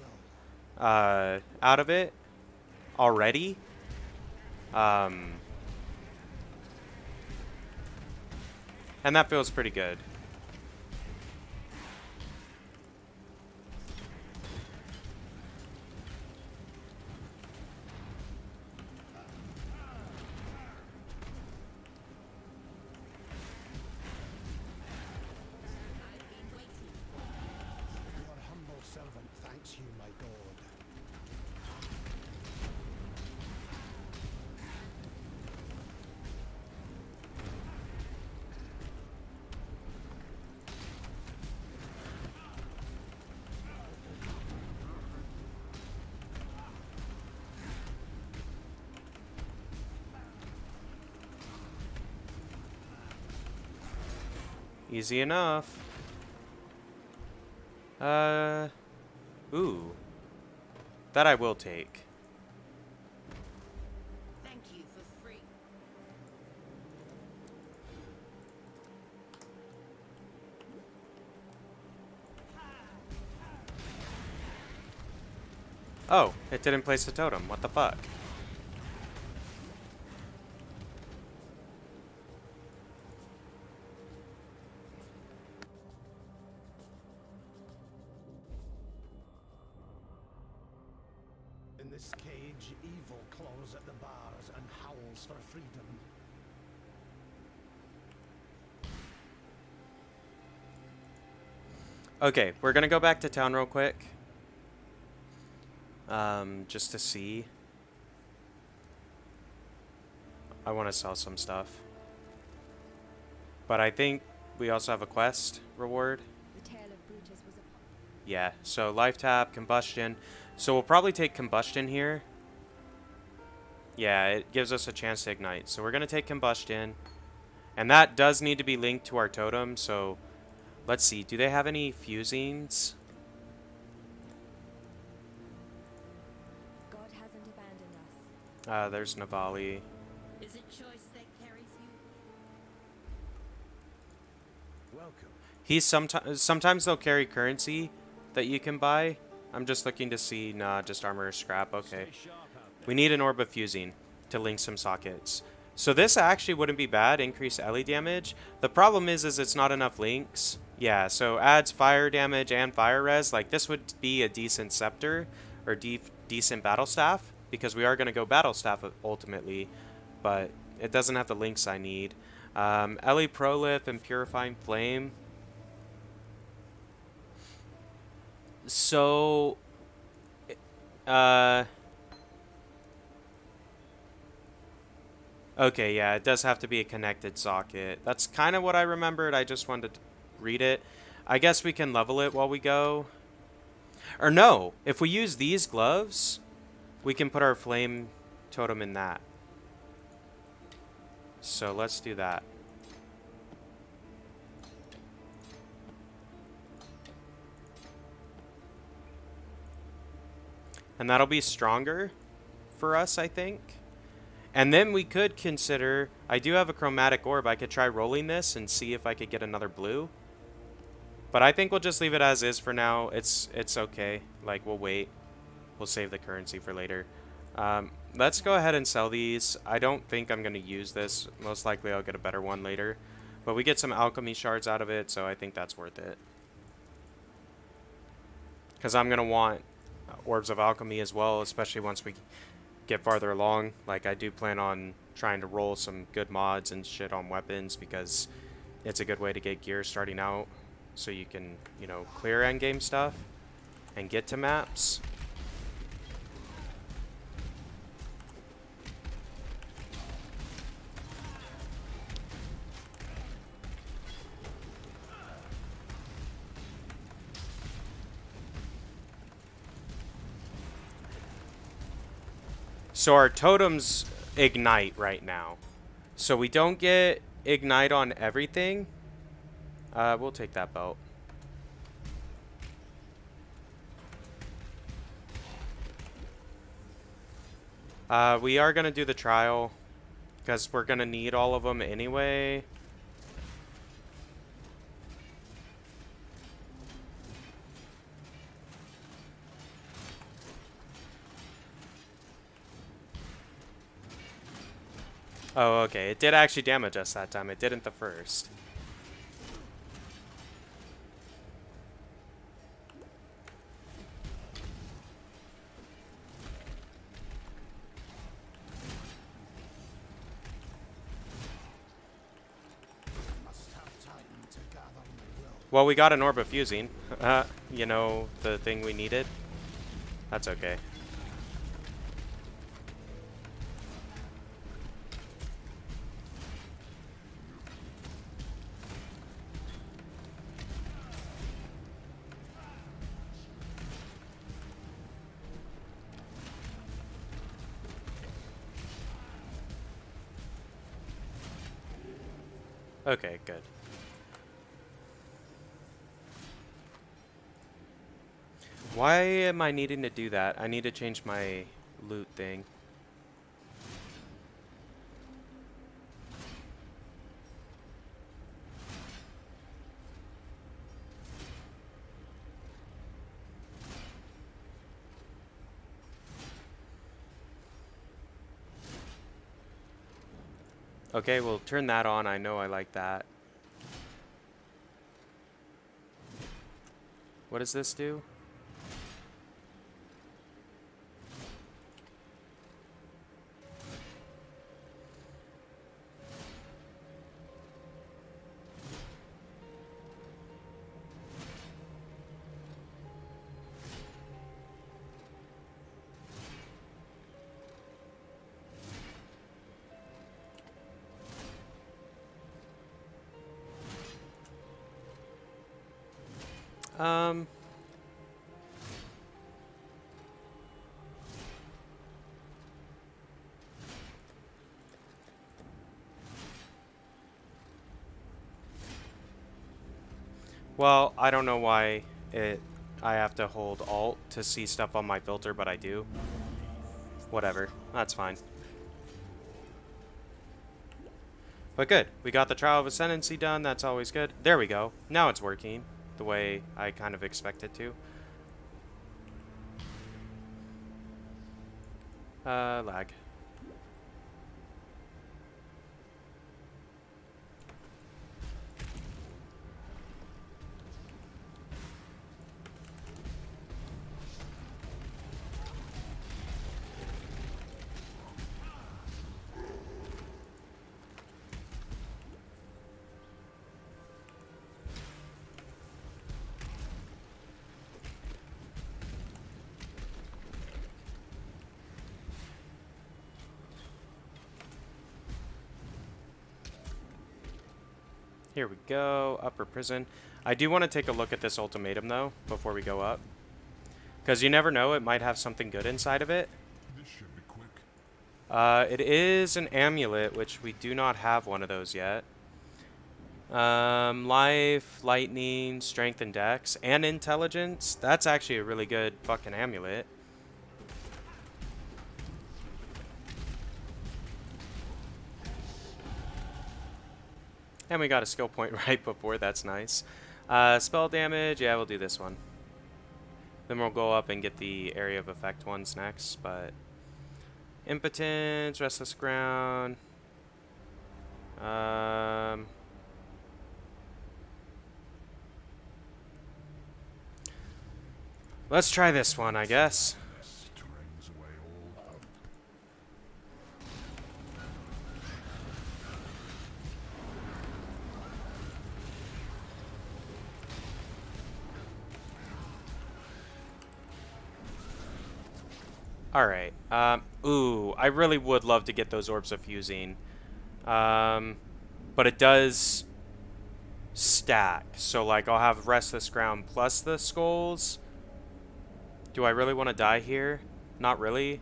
out of it already. And that feels pretty good. Your humble servant thanks you, my god. Easy enough. Ooh. That I will take. Thank you for free. Oh, it didn't place the totem. What the fuck? In this cage, evil claws at the bars and howls for freedom. Okay, we're gonna go back to town real quick. Just to see. I want to sell some stuff. But I think we also have a quest reward. The tale of Brutus was a Yeah, so life tap, combustion. So we'll probably take combustion here. Yeah, it gives us a chance to ignite. So we're going to take combustion. And that does need to be linked to our totem. So let's see. Do they have any fusings? God hasn't abandoned us. There's Navali. Is it choice that carries you? Welcome. He's sometimes they'll carry currency that you can buy. I'm just looking to see. Nah, just armor or scrap. Okay. We need an orb of fusing to link some sockets. So this actually wouldn't be bad. Increase Ellie damage. The problem is it's not enough links. Yeah, so adds fire damage and fire res. Like this would be a decent scepter or decent battle staff because we are going to go battle staff ultimately, but it doesn't have the links I need. Ellie Prolith and Purifying Flame. So, uh, okay, yeah, it does have to be a connected socket. That's kind of what I remembered. I just wanted to read it. I guess we can level it while we go. Or no, if we use these gloves, we can put our flame totem in that. So let's do that. And that'll be stronger for us, I think. And then we could consider, I do have a chromatic orb. I could try rolling this and see if I could get another blue. But I think we'll just leave it as is for now. It's okay. Like, we'll wait. We'll save the currency for later. Let's go ahead and sell these. I don't think I'm going to use this. Most likely I'll get a better one later. But we get some alchemy shards out of it, so I think that's worth it. Because I'm going to want orbs of alchemy as well, especially once we get farther along. Like, I do plan on trying to roll some good mods and shit on weapons, because it's a good way to get gear starting out, so you can, you know, clear endgame stuff and get to maps. So our totems ignite right now. So we don't get ignite on everything. We'll take that belt. We are going to do the trial, because we're going to need all of them anyway. Oh, okay. It did actually damage us that time. It didn't the first. Must have time to gather my will. Well, we got an orb of fusing. You know, the thing we needed. That's okay. Okay, good. Why am I needing to do that? I need to change my loot thing. Okay, we'll turn that on. I know I like that. What does this do? Well, I don't know why I have to hold Alt to see stuff on my filter, but I do. Whatever. That's fine. But good. We got the Trial of Ascendancy done. That's always good. There we go. Now it's working the way I kind of expect it to. Lag. Here we go. Upper prison. I do want to take a look at this ultimatum, though, before we go up. Because you never know, it might have something good inside of it. This should be quick. It is an amulet, which we do not have one of those yet. Life, lightning, strength, and dex, and intelligence. That's actually a really good fucking amulet. And we got a skill point right before. That's nice. Spell damage. Yeah, we'll do this one. Then we'll go up and get the area of effect ones next. But impotence, restless ground. Let's try this one, I guess. This drains away all hope. Alright. Ooh, I really would love to get those orbs of fusing. But it does stack. So, like, I'll have restless ground plus the skulls. Do I really want to die here? Not really.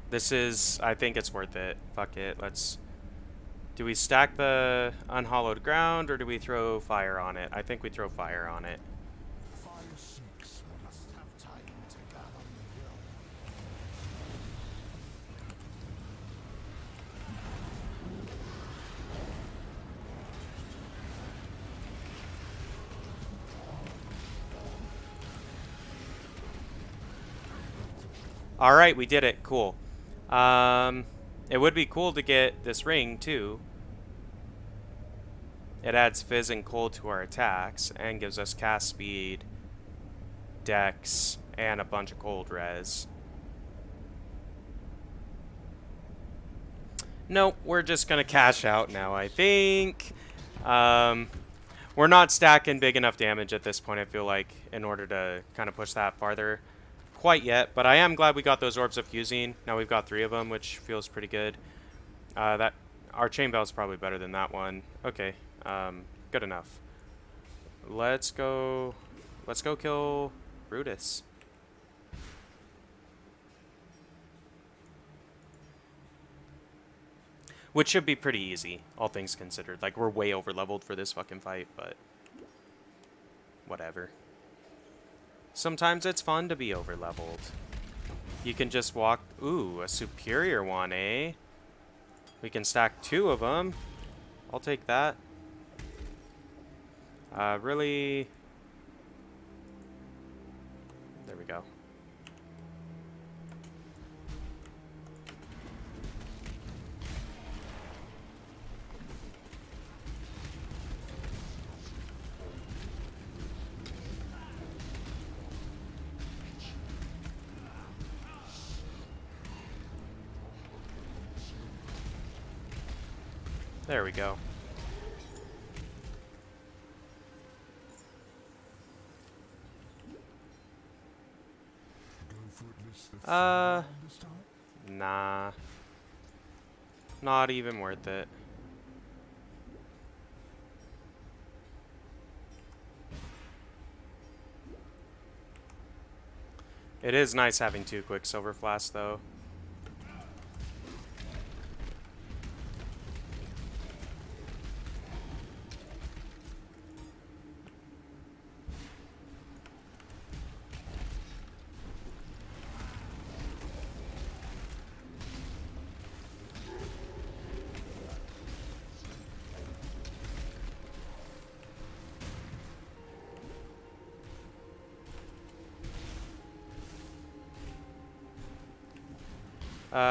This is... I think it's worth it. Fuck it. Let's... Do we stack the unhallowed ground, or do we throw fire on it? I think we throw fire on it. Fire seeks must have time to gather the will. Alright, we did it. Cool. It would be cool to get this ring, too. It adds fizz and cold to our attacks, and gives us cast speed, dex, and a bunch of cold res. Nope, we're just gonna cash out now, I think. We're not stacking big enough damage at this point, I feel like, in order to kind of push that farther quite yet. But I am glad we got those orbs of fusing. Now we've got 3 of them, which feels pretty good. That our chain bell is probably better than that one. Okay, good enough. Let's go kill Brutus. Which should be pretty easy, all things considered. Like, we're way over leveled for this fucking fight, but whatever. Sometimes it's fun to be over leveled. You can just walk. Ooh, a superior one, eh? We can stack 2 of them. I'll take that. Really. There we go. There we go. Go for at least the round this time? Nah. Not even worth it. It is nice having 2 Quicksilver Flasks, though.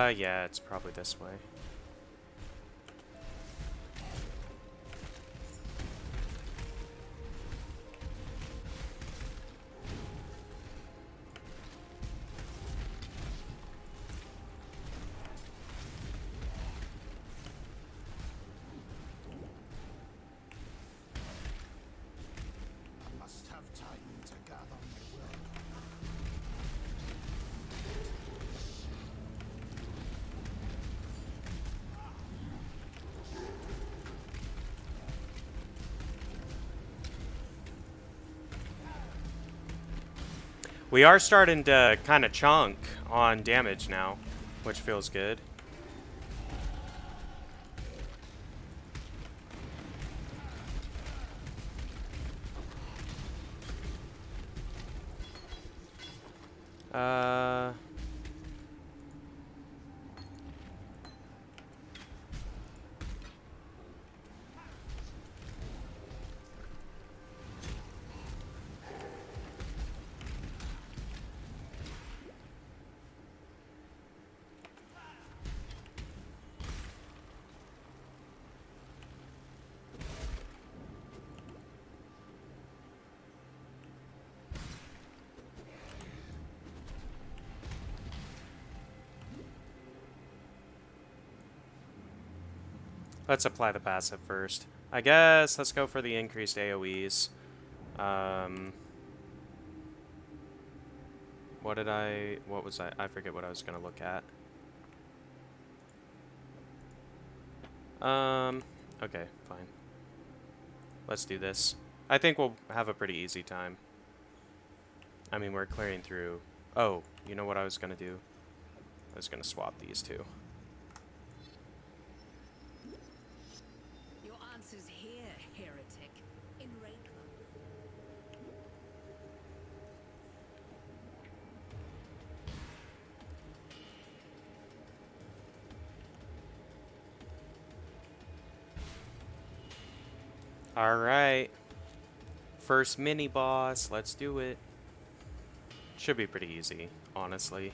Yeah, it's probably this way. Must have time to gather my will. We are starting to kind of chunk on damage now, which feels good. Uh... Let's apply the passive first. I guess let's go for the increased AoEs. What was I forget what I was gonna look at. Okay, fine. Let's do this. I think we'll have a pretty easy time. I mean, we're clearing through. Oh, you know what I was gonna do? I was gonna swap these two. Your answer's here, heretic. In Raycliffe. Alright. First mini boss, let's do it. Should be pretty easy, honestly.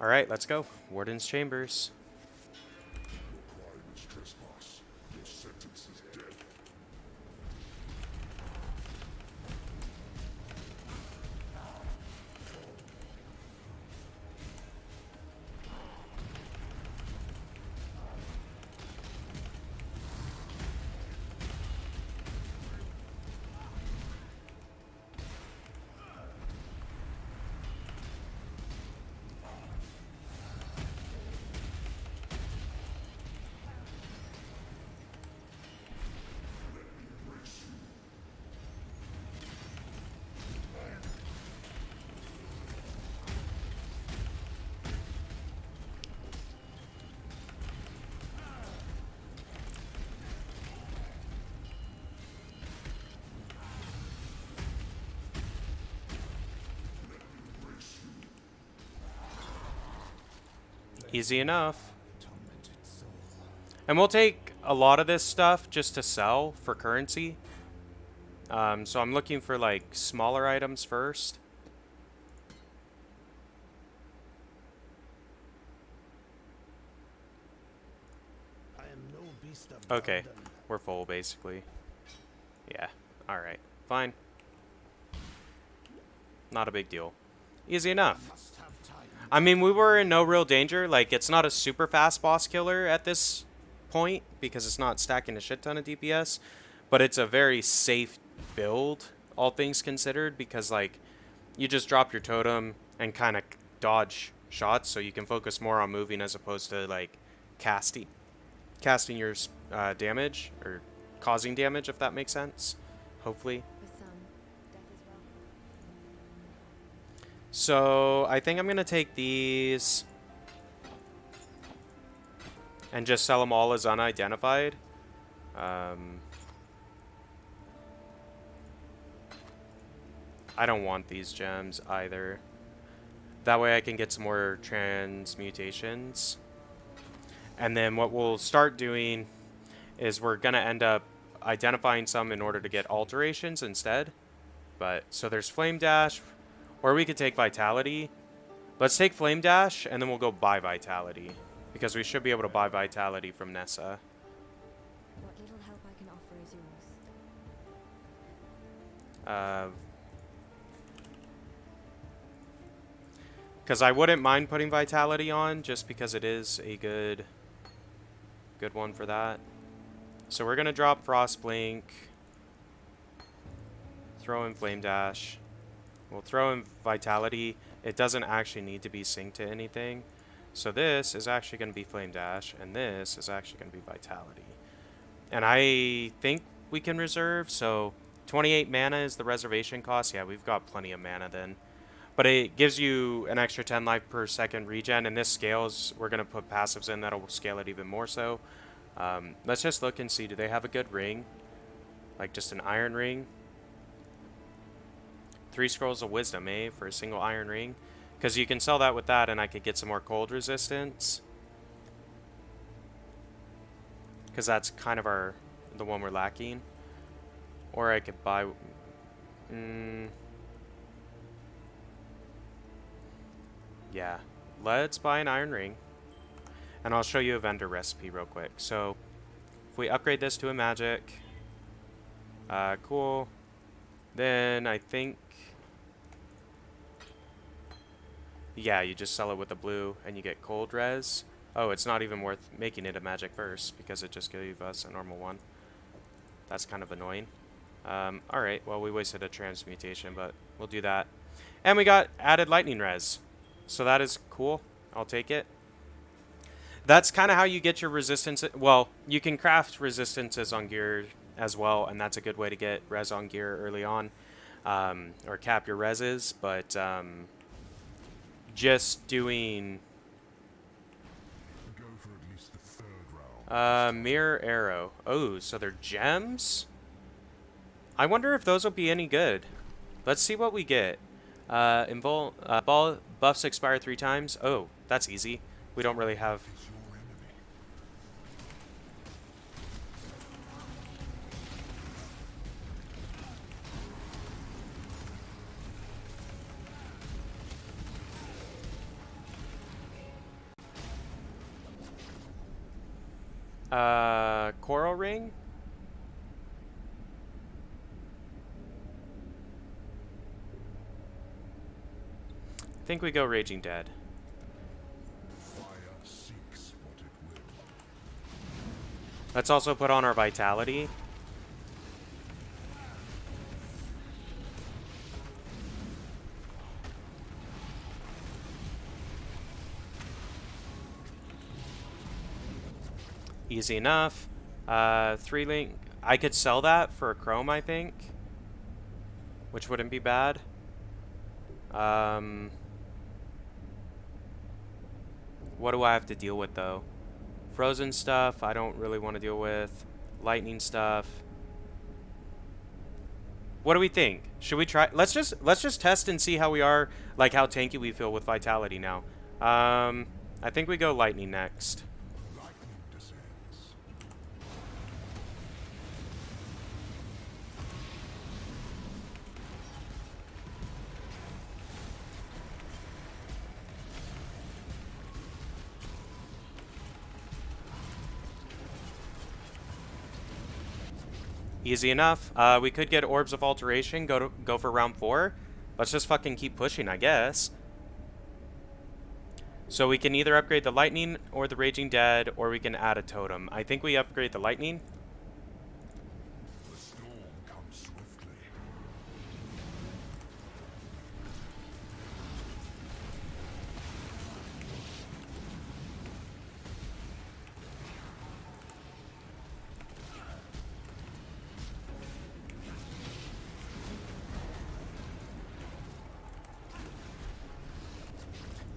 Alright, let's go. Warden's Chambers. Crime is trespass. Your sentence is death. Easy enough. Tormented soul. And we'll take a lot of this stuff just to sell for currency. So I'm looking for like smaller items first. I am no beast of Okay, burden. we're full basically. Yeah, alright, fine. Not a big deal. Easy enough. Must have time. I mean, we were in no real danger. Like, it's not a super fast boss killer at this point because it's not stacking a shit ton of DPS, but it's a very safe build, all things considered, because, like, you just drop your totem and kind of dodge shots, so you can focus more on moving as opposed to, like, casting your damage, or causing damage, if that makes sense. Hopefully. With some, death is welcome. So, I think I'm going to take these and just sell them all as unidentified. I don't want these gems either. That way I can get some more transmutations. And then what we'll start doing is we're going to end up identifying some in order to get alterations instead. But, so there's Flame Dash, or we could take Vitality. Let's take Flame Dash, and then we'll go buy Vitality. Because we should be able to buy Vitality from Nessa. What little help I can offer is yours. Because I wouldn't mind putting Vitality on, just because it is a good one for that. So we're going to drop Frost Blink. Throw in Flame Dash. We'll throw in Vitality. It doesn't actually need to be synced to anything. So this is actually going to be Flame Dash, and this is actually going to be Vitality. And I think we can reserve, so 28 mana is the reservation cost. Yeah, we've got plenty of mana then. But it gives you an extra 10 life per second regen, and this scales. We're going to put passives in that'll scale it even more so. Let's just look and see, do they have a good ring? Like just an iron ring? 3 scrolls of wisdom, eh? For a single iron ring. Because you can sell that with that, and I could get some more cold resistance. Because that's kind of the one we're lacking. Or I could buy... yeah. Let's buy an iron ring. And I'll show you a vendor recipe real quick. So, if we upgrade this to a magic... cool. Then I think... yeah, you just sell it with a blue and you get cold res. Oh, it's not even worth making it a magic first because it just gave us a normal one. That's kind of annoying. Alright, well we wasted a transmutation, but we'll do that. And we got added lightning res. So that is cool. I'll take it. That's kind of how you get your resistance. Well, you can craft resistances on gear as well, and that's a good way to get res on gear early on. Or cap your reses, but... just doing Go for at least the third round. mirror arrow. Oh, so they're gems? I wonder if those will be any good. Let's see what we get. Ball buffs expire 3 times. Oh, that's easy. We don't really have... Is your enemy. Coral ring? I think we go Raging Dead. Fire seeks what it will. Let's also put on our Vitality. Easy enough. 3 link. I could sell that for a chrome, I think. Which wouldn't be bad. What do I have to deal with though? Frozen stuff, I don't really want to deal with. Lightning stuff. What do we think? Should we try? Let's just test and see how we are, like how tanky we feel with Vitality now. I think we go Lightning next. Lightning descends. Easy enough. We could get Orbs of Alteration, go for round 4. Let's just fucking keep pushing, I guess. So we can either upgrade the Lightning or the Raging Dead, or we can add a Totem. I think we upgrade the Lightning. The storm comes swiftly.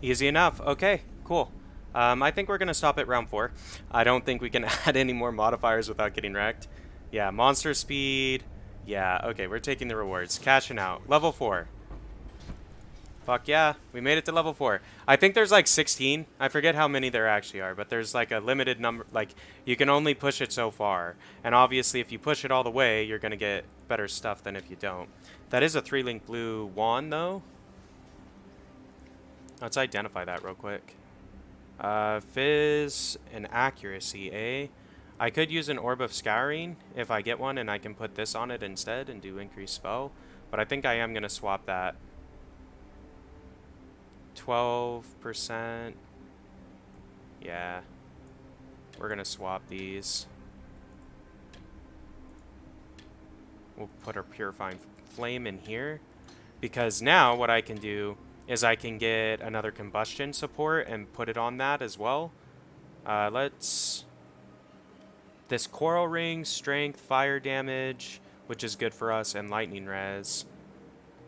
Easy enough. Okay, cool. I think we're going to stop at round 4. I don't think we can add any more modifiers without getting wrecked. Yeah, monster speed. Yeah, okay, we're taking the rewards. Cashing out. Level 4. Fuck yeah, we made it to level 4. I think there's like 16. I forget how many there actually are, but there's like a limited number. Like, you can only push it so far. And obviously, if you push it all the way, you're going to get better stuff than if you don't. That is a 3-link blue wand, though. Let's identify that real quick. Fizz and accuracy, eh? I could use an Orb of Scouring if I get one, and I can put this on it instead and do increased spell. But I think I am going to swap that 12%. Yeah. We're gonna swap these. We'll put our purifying flame in here. Because now what I can do is I can get another combustion support and put it on that as well. Let's... This coral ring, strength, fire damage, which is good for us, and lightning res.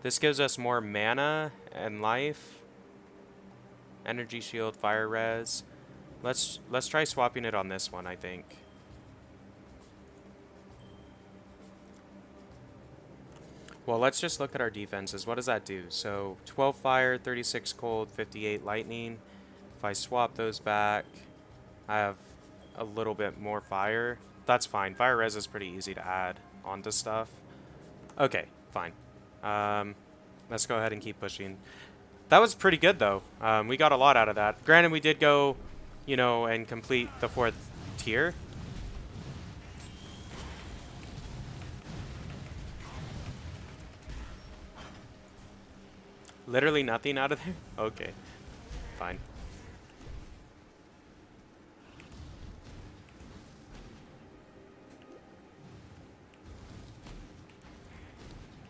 This gives us more mana and life. Energy shield, fire res. Let's try swapping it on this one, I think. Well, let's just look at our defenses. What does that do? So 12 fire, 36 cold, 58 lightning. If I swap those back, I have a little bit more fire. That's fine. Fire res is pretty easy to add onto stuff. Okay, fine. Let's go ahead and keep pushing. That was pretty good, though. We got a lot out of that. Granted, we did go, you know, and complete the 4th tier. Literally nothing out of there? Okay. Fine.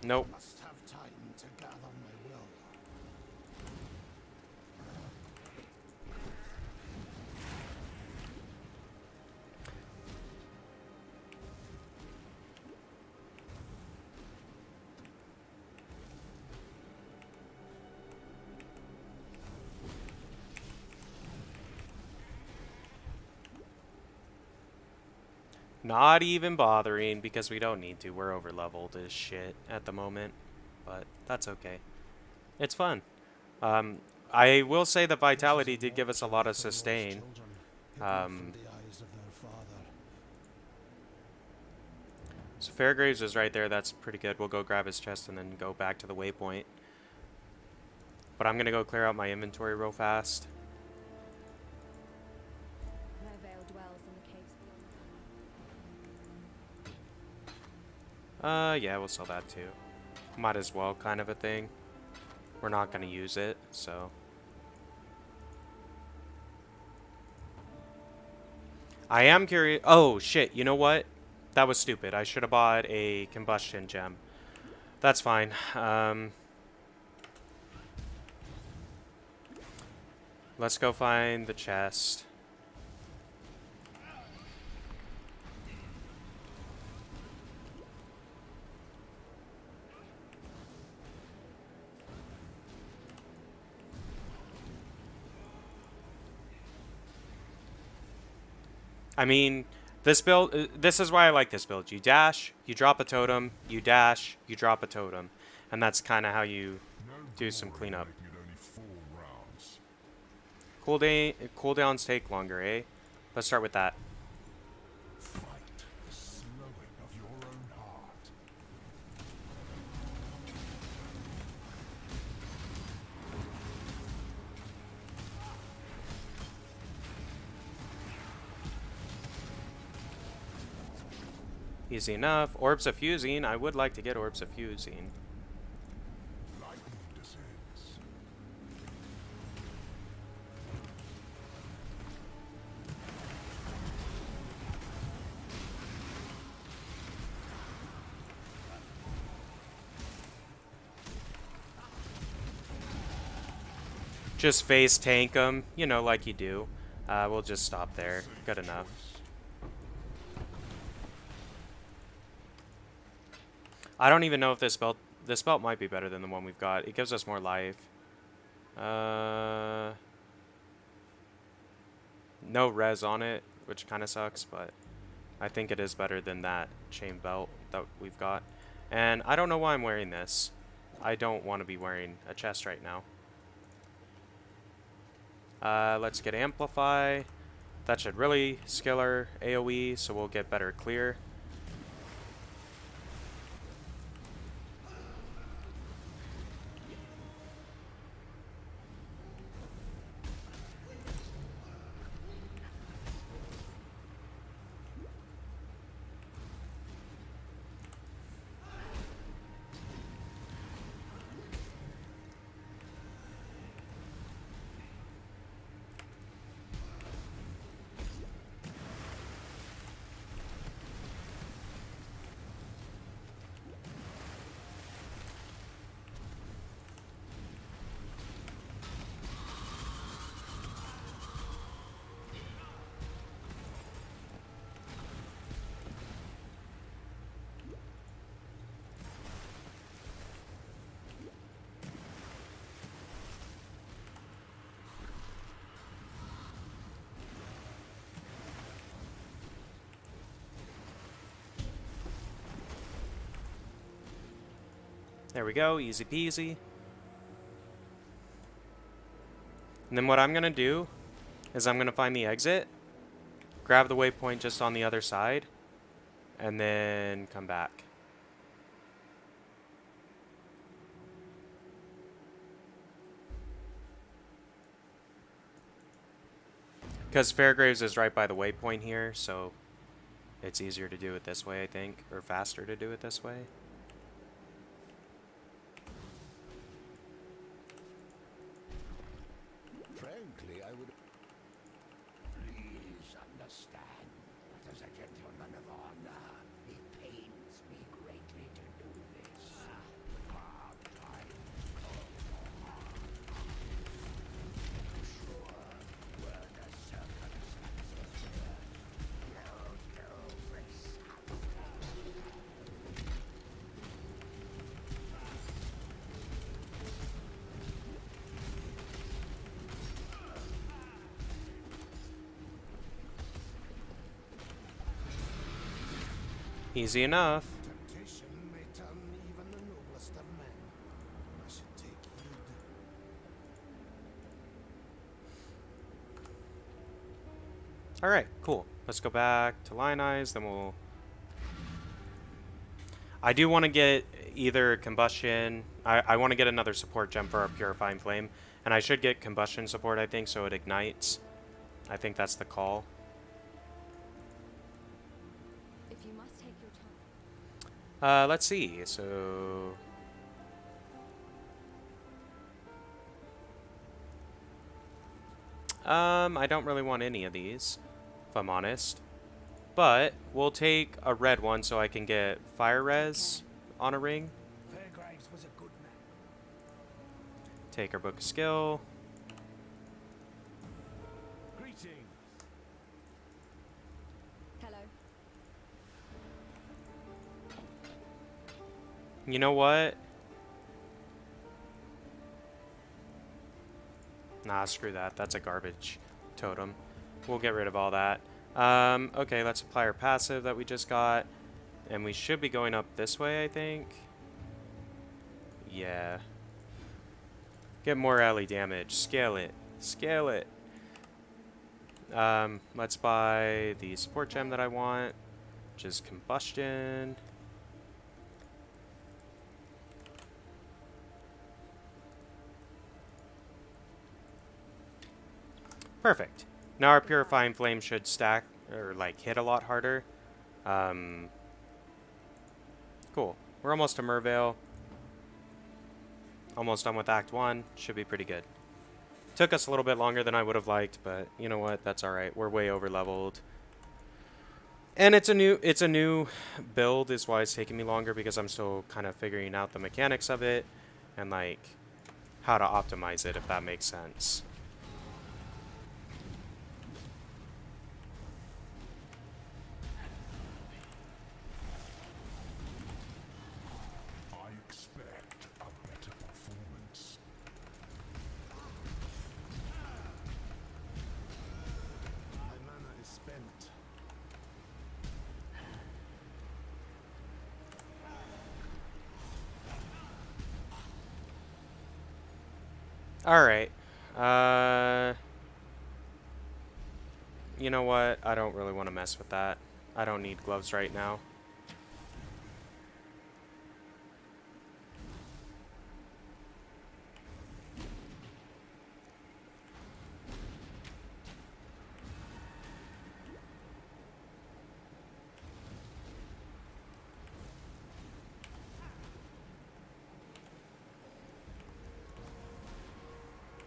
Nope. Must have time to gather my will. Not even bothering because we don't need to. We're over leveled as shit at the moment, but that's okay. It's fun. I will say the vitality did give us a lot of sustain. So Fairgraves is right there. That's pretty good. We'll go grab his chest and then go back to the waypoint. But I'm gonna go clear out my inventory real fast. No veil dwells in the caves beyond. Yeah, we'll sell that too. Might as well, kind of a thing. We're not gonna use it, so. I am curious. Oh shit! You know what? That was stupid. I should have bought a combustion gem. That's fine. Let's go find the chest. I mean, this build, this is why I like this build. You dash, you drop a totem, you dash, you drop a totem. And that's kind of how you do some cleanup. Cooldowns take longer, eh? Let's start with that. Fight the slowing of your own heart. Easy enough. Orbs of Fusing. I would like to get Orbs of Fusing. Lightning descends. Just face tank them, you know, like you do. We'll just stop there. Good enough. I don't even know if this belt might be better than the one we've got. It gives us more life. No res on it, which kind of sucks, but I think it is better than that chain belt that we've got. And I don't know why I'm wearing this. I don't want to be wearing a chest right now. Let's get Amplify. That should really skill our AoE, so we'll get better clear. There we go, easy peasy. And then what I'm gonna do is I'm gonna find the exit, grab the waypoint just on the other side, and then come back. Because Fairgraves is right by the waypoint here, so it's easier to do it this way, I think, or faster to do it this way. Frankly, I would... Please understand that as a gentleman of honor, it pains me greatly to do this. Hard time. Sure, were the circumstances here, no risk. Easy enough. Temptation may turn even the noblest of men. I should take heed. Alright, cool. Let's go back to Lion Eyes, then we'll... I do want to get either Combustion... I want to get another support gem for our Purifying Flame. And I should get Combustion support, I think, so it ignites. I think that's the call. If you must take your time. Let's see. So... I don't really want any of these, if I'm honest. But we'll take a red one so I can get Fire Res on a ring. Fairgraves was a good man. Take our Book of Skill. Greetings. Hello. You know what? Nah, screw that. That's a garbage totem. We'll get rid of all that. Okay, let's apply our passive that we just got. And we should be going up this way, I think. Yeah. Get more alley damage. Scale it. Scale it. Let's buy the support gem that I want, which is Combustion. Perfect. Now our Purifying Flame should stack, or like hit a lot harder. Cool. We're almost to Mervale. Almost done with Act 1. Should be pretty good. Took us a little bit longer than I would have liked, but you know what? That's alright. We're way over leveled. And it's a new build is why it's taking me longer, because I'm still kind of figuring out the mechanics of it and like how to optimize it, if that makes sense. I expect a better performance. My mana is spent. Alright. You know what? I don't really want to mess with that. I don't need gloves right now.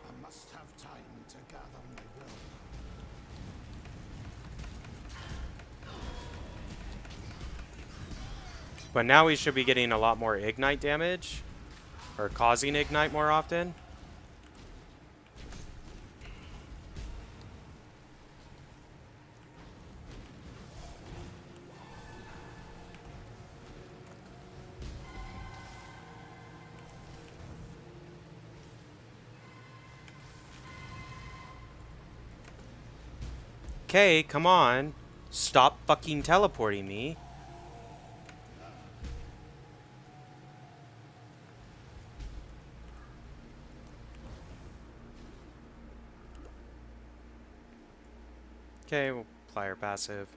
I must have time to gather my will. But now we should be getting a lot more ignite damage. Or causing ignite more often. Okay, come on. Stop fucking teleporting me. Okay, we'll apply our passive.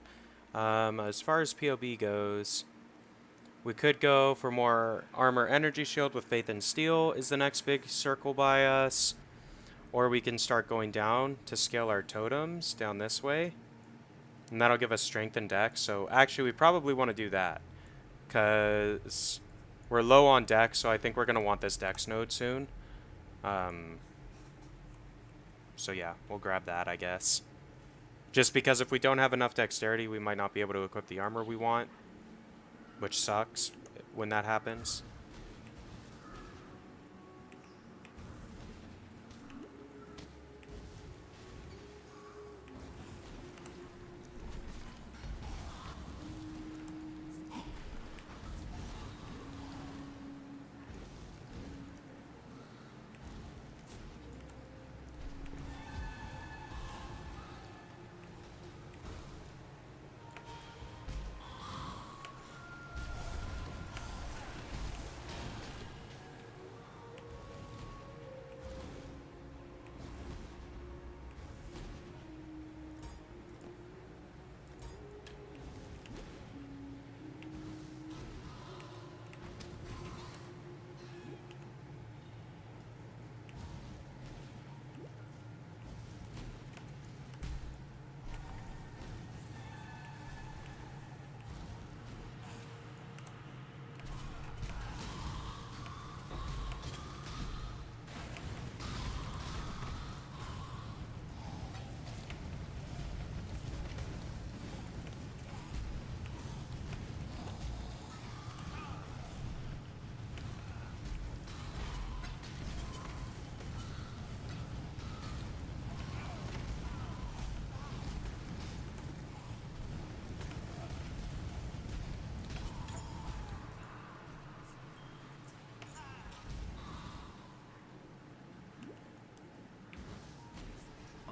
As far as POB goes, we could go for more armor energy shield with Faith and Steel is the next big circle by us. Or we can start going down to scale our totems down this way. And that'll give us strength and dex. So actually we probably want to do that. Because we're low on dex, so I think we're going to want this dex node soon. So yeah, we'll grab that, I guess. Just because if we don't have enough dexterity, we might not be able to equip the armor we want. Which sucks when that happens.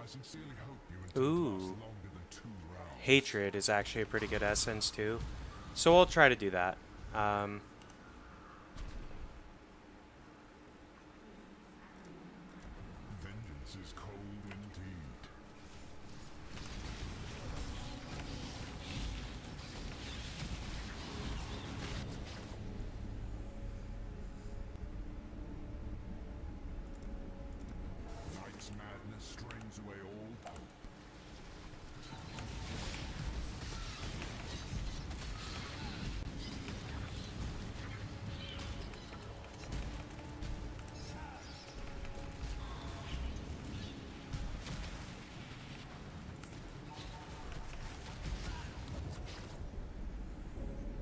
I sincerely hope you intend to last Ooh. longer than 2 rounds. Hatred is actually a pretty good essence too. So we'll try to do that. Vengeance is cold indeed. Night's madness strains away all hope.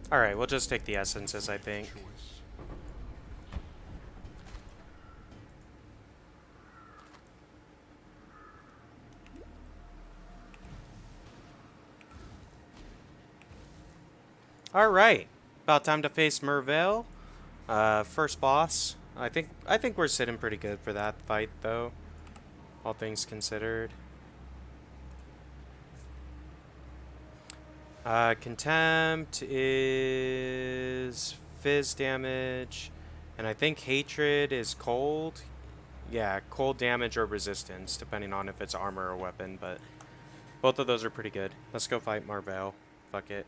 Alright, we'll just take the essences, I think. Choice. Alright. About time to face Merveil. First boss. I think we're sitting pretty good for that fight though. All things considered. Contempt is fizz damage. And I think hatred is cold. Yeah, cold damage or resistance, depending on if it's armor or weapon, but both of those are pretty good. Let's go fight Marvel. Fuck it.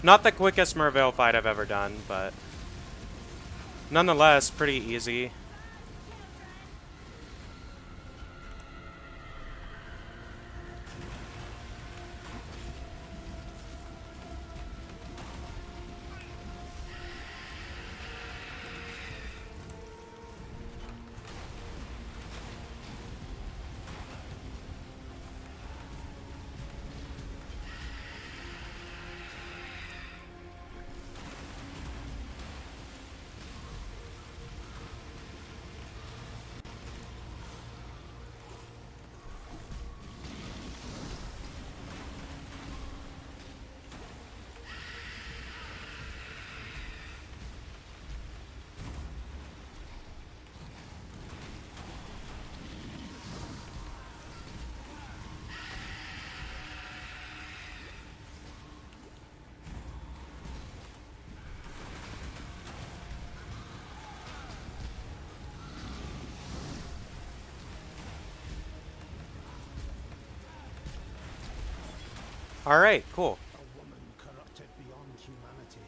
Not the quickest Merveil fight I've ever done, but nonetheless, pretty easy. Alright, cool. A woman corrupted beyond humanity.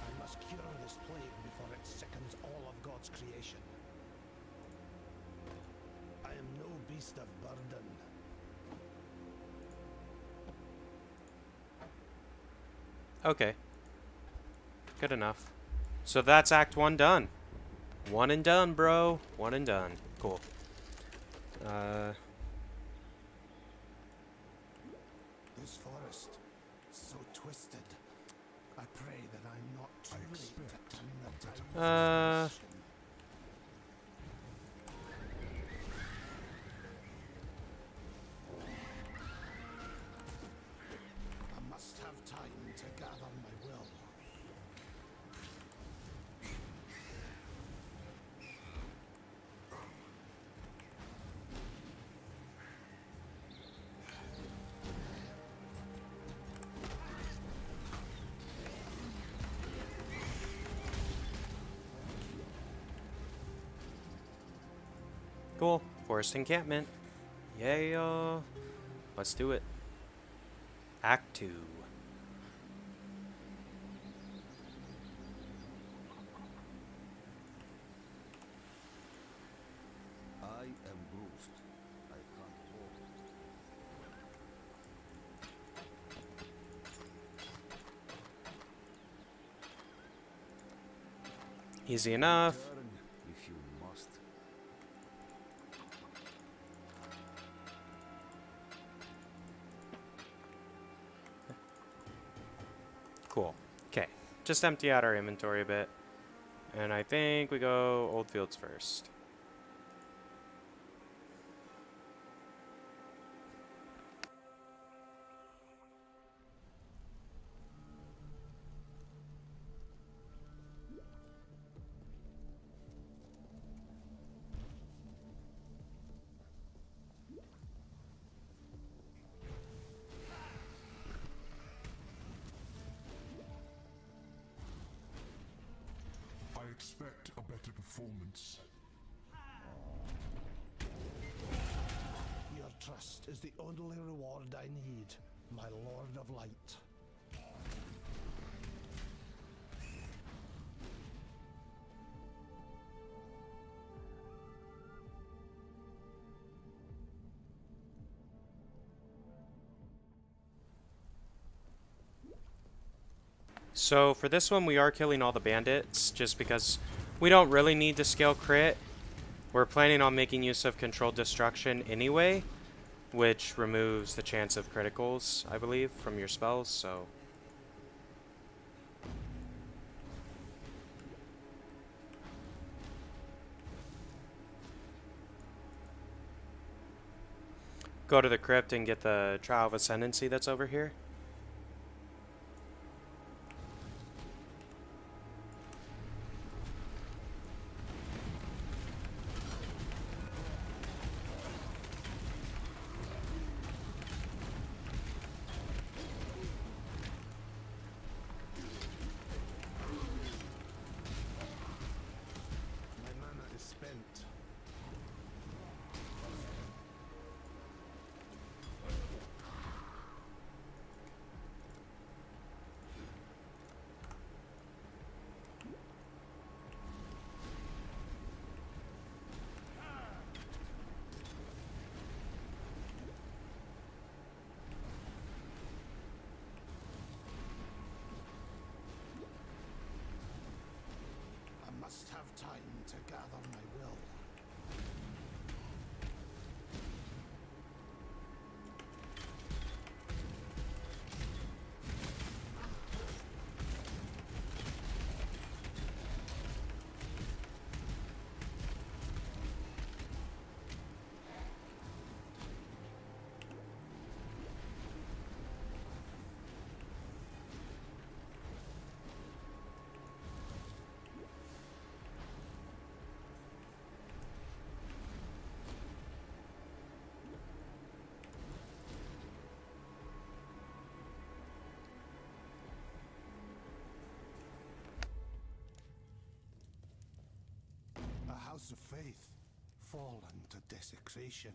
I must cure this plague before it sickens all of God's creation. I am no beast of burden. Okay. Good enough. So that's Act 1 done. One and done, bro. One and done. Cool. This forest, so twisted. I pray that I'm not too late to turn the tide of salvation. I must have time to gather my will. Cool. Forest encampment. Yeah. Let's do it. Act 2. I am bruised. I can't walk. Easy enough. Turn if you must. Cool. Okay. Just empty out our inventory a bit. And I think we go Old Fields first. I expect a better performance. Your trust is the only reward I need, my Lord of Light. So for this one, we are killing all the bandits, just because we don't really need to scale crit. We're planning on making use of controlled destruction anyway, which removes the chance of criticals, I believe, from your spells, so... Go to the crypt and get the Trial of Ascendancy that's over here. My mana is spent. I must have time to gather my will. A house of faith, fallen to desecration.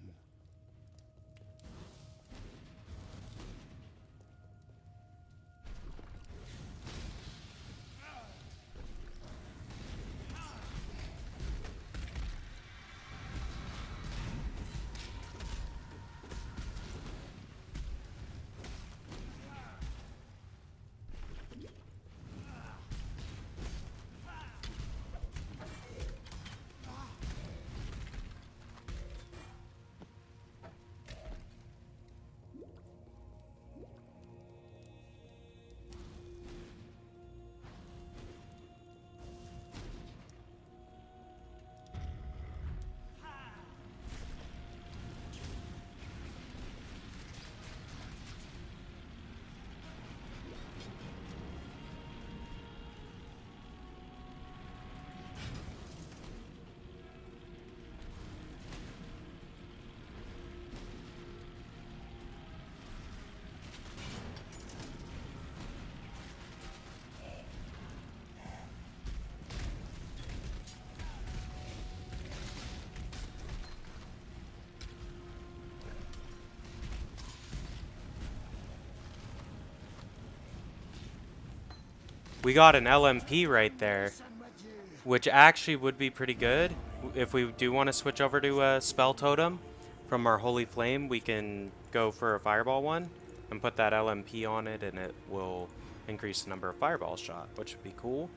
we got an LMP right there, which actually would be pretty good. If we do want to switch over to a spell totem from our Holy Flame, we can go for a fireball one and put that LMP on it, and it will increase the number of fireballs shot, which would be cool.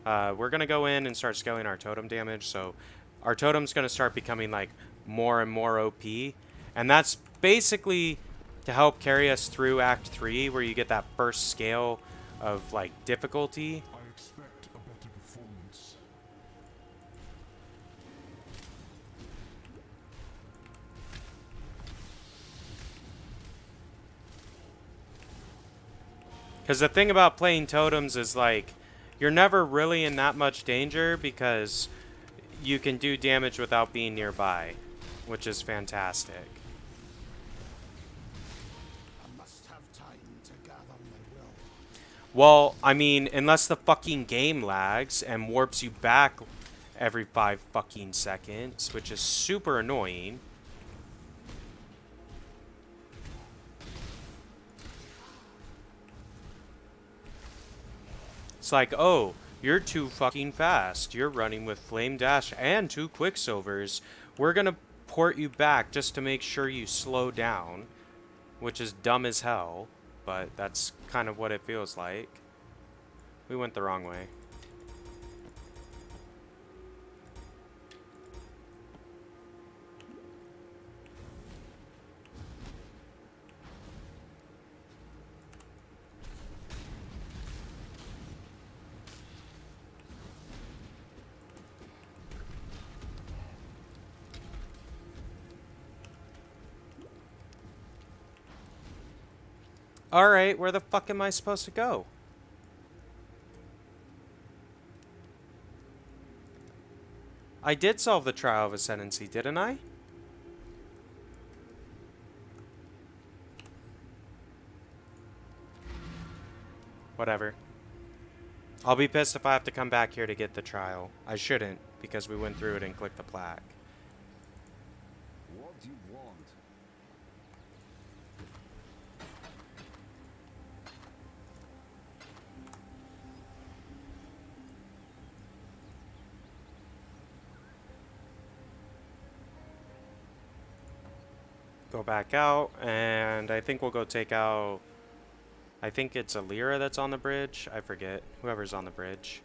We're going to go in and start scaling our totem damage, so our totem's going to start becoming like more and more OP, and that's basically to help carry us through Act 3, where you get that first scale of like difficulty. I expect a better performance. Because the thing about playing totems is like you're never really in that much danger because you can do damage without being nearby, which is fantastic. I must have time to gather my will. Well, I mean, unless the fucking game lags and warps you back every 5 fucking seconds, which is super annoying. It's like, oh, you're too fucking fast. You're running with Flame Dash and 2 Quicksilvers. We're gonna port you back just to make sure you slow down, which is dumb as hell, but that's kind of what it feels like. We went the wrong way. Alright, where the fuck am I supposed to go? I did solve the Trial of Ascendancy, didn't I? Whatever. I'll be pissed if I have to come back here to get the trial. I shouldn't, because we went through it and clicked the plaque. What do you want? Go back out, and I think we'll go take out... I think it's Alira that's on the bridge. I forget. Whoever's on the bridge.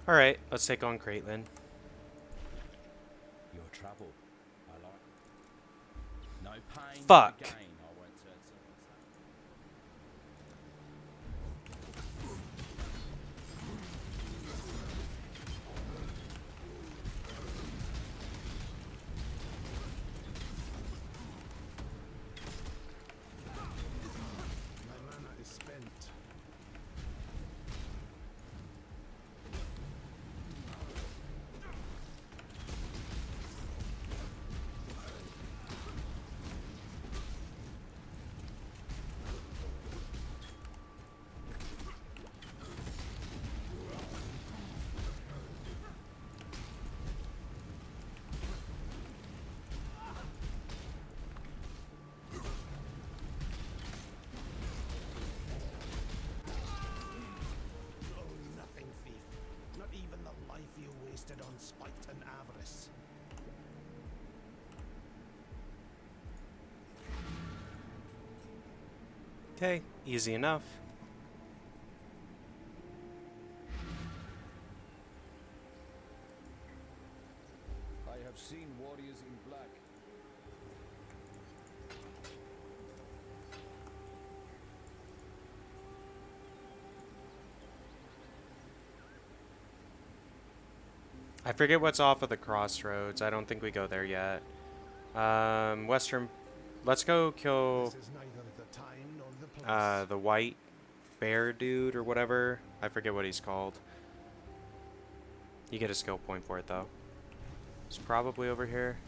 Alright, let's take on Caitlyn. Your trouble. I like. No pain. Fuck. No gain. I won't turn someone's My mana is spent. Oh, nothing, thief. Not even the life you wasted on spite and avarice. Okay, easy enough. have seen warriors in black. I forget what's off of the crossroads. I don't think we go there yet. Western. Let's go kill This is neither the time nor the place. the white bear dude or whatever. I forget what he's called. You get a skill point for it though. It's probably over here.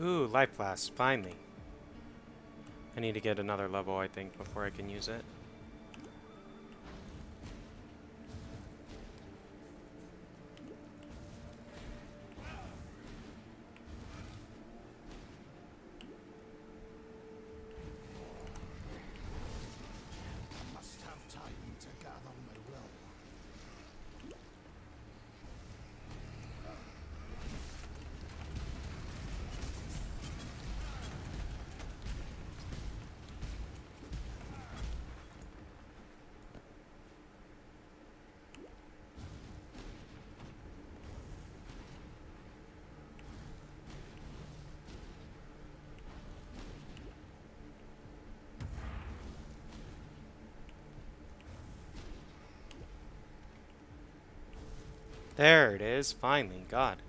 Ooh, life flask, finally. I need to get another level, I think, before I can use it. I must have time to gather my will. There it is, finally, God.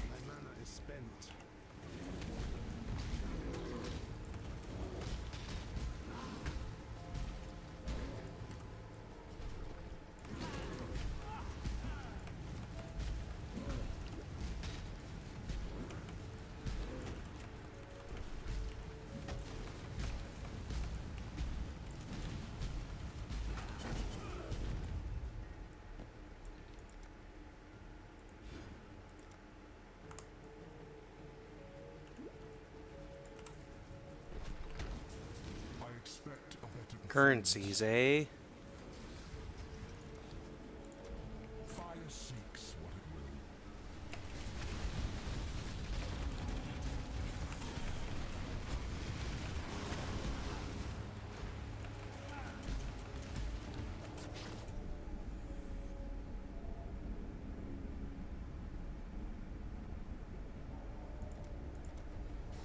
My mana is spent. I expect a better Currencies, eh? fire seeks what it will.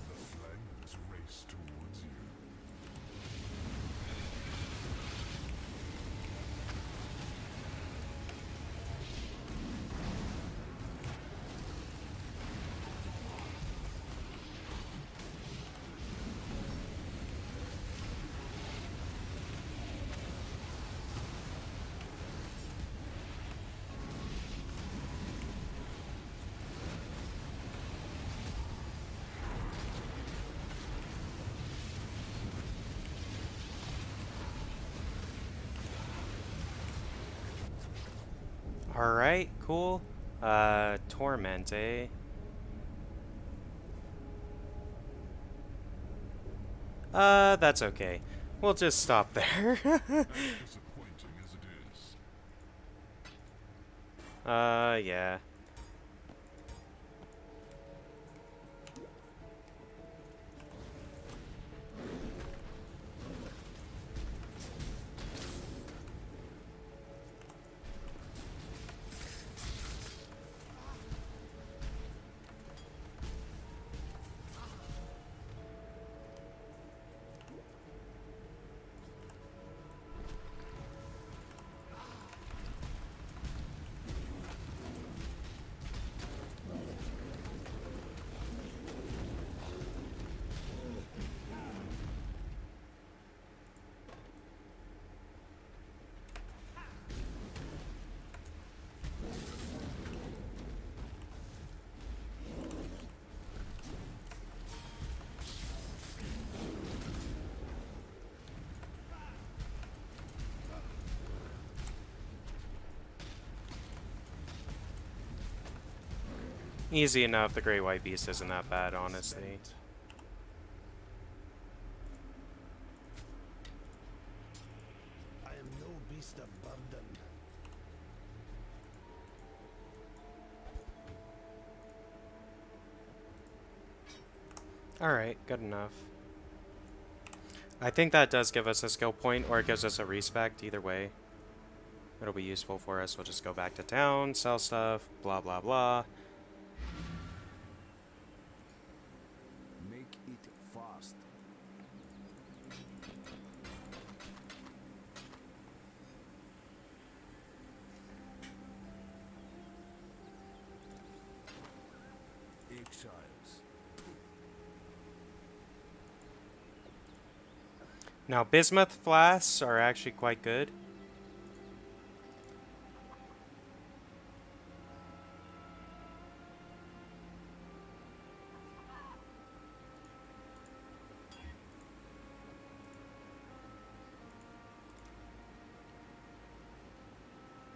The flames race towards you. Alright, cool. Torment, eh? That's okay. We'll just stop there. Disappointing as it is. Yeah. Easy enough. The Great White Beast isn't that bad, honestly. Spent. I am no beast of burden. Alright, good enough. I think that does give us a skill point, or it gives us a respect. Either way, it'll be useful for us. We'll just go back to town, sell stuff, blah blah blah. Make it fast. Exiles. Now, bismuth flasks are actually quite good.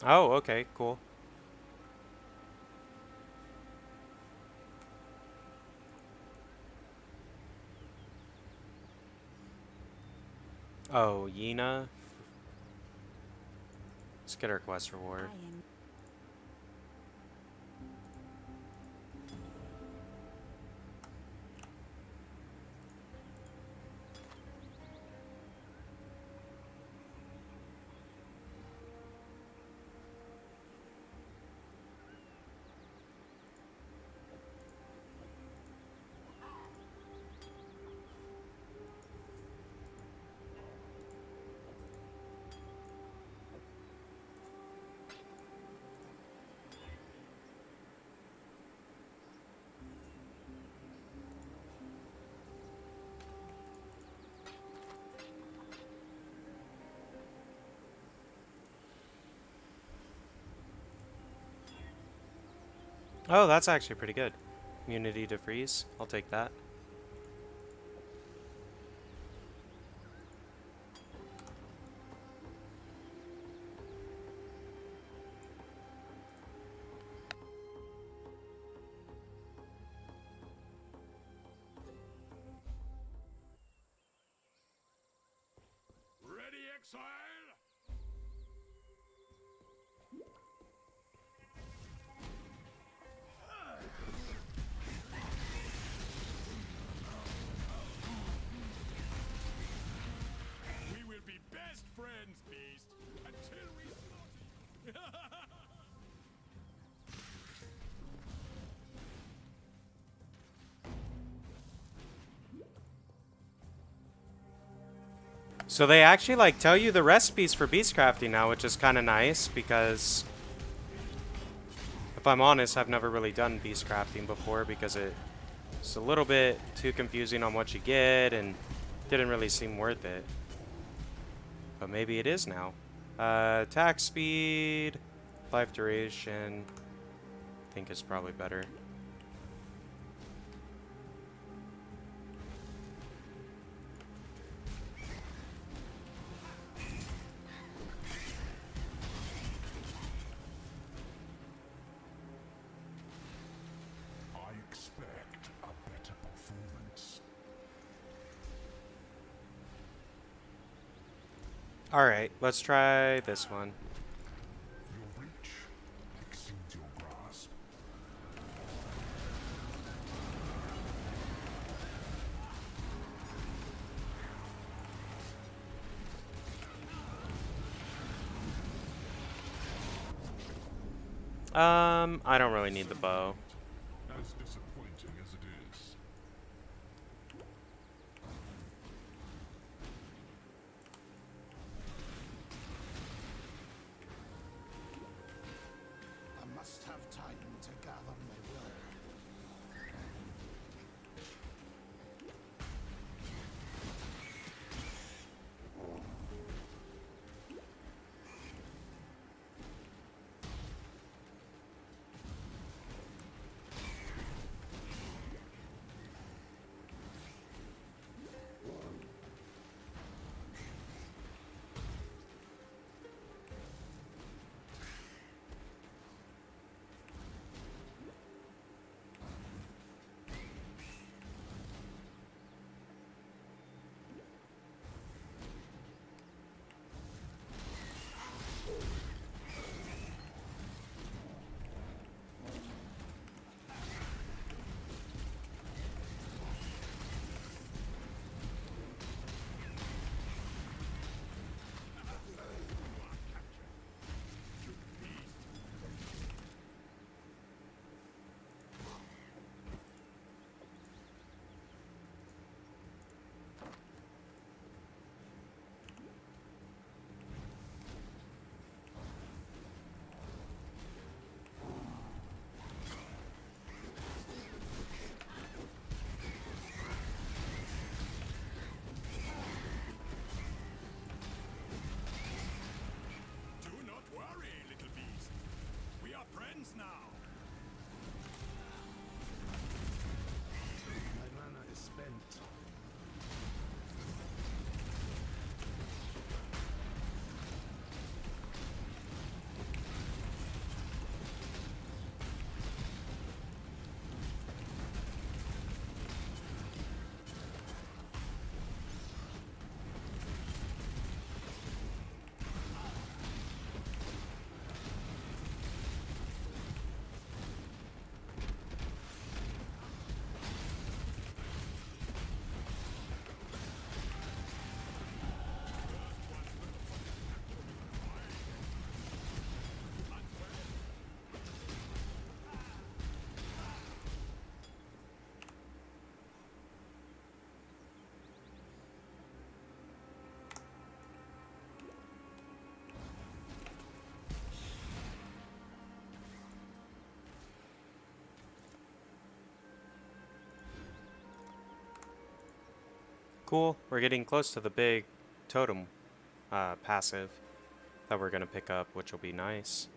Oh, okay, cool. Oh, Yena. Let's get our quest reward. I am Oh, that's actually pretty good. Immunity to freeze. I'll take that. Ready, Exile? We will be best friends, Beast, until we slaughter you. So they actually like tell you the recipes for beast crafting now, which is kind of nice because if I'm honest, I've never really done beast crafting before because it's a little bit too confusing on what you get and didn't really seem worth it. But maybe it is now. Attack speed, life duration, I think is probably better. I expect a better performance. Alright, let's try this one. Your reach exceeds your grasp. I don't really need the bow. As disappointing as it is. I must have time to gather my will. Cool. We're getting close to the big totem passive that we're going to pick up, which will be nice.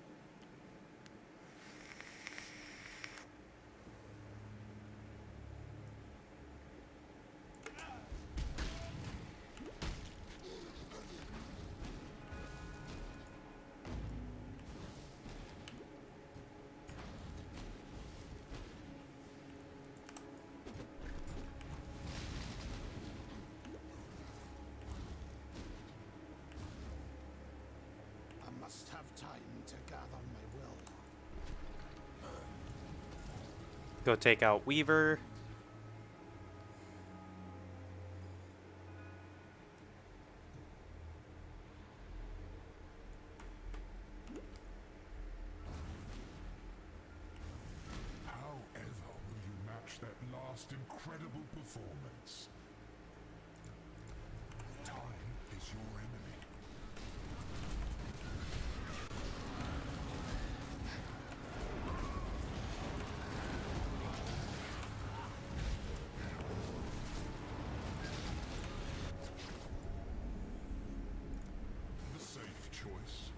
I must have time to gather my will. Go take out Weaver. However will you match that last incredible performance? Time is your enemy. The safe choice.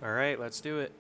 All right, let's do it.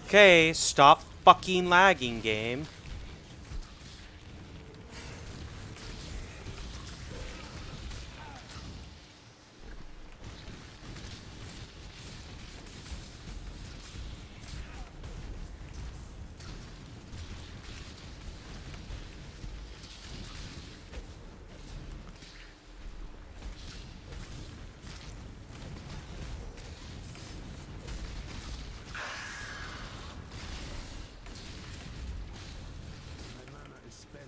Okay, stop fucking lagging, game. My mana is spent.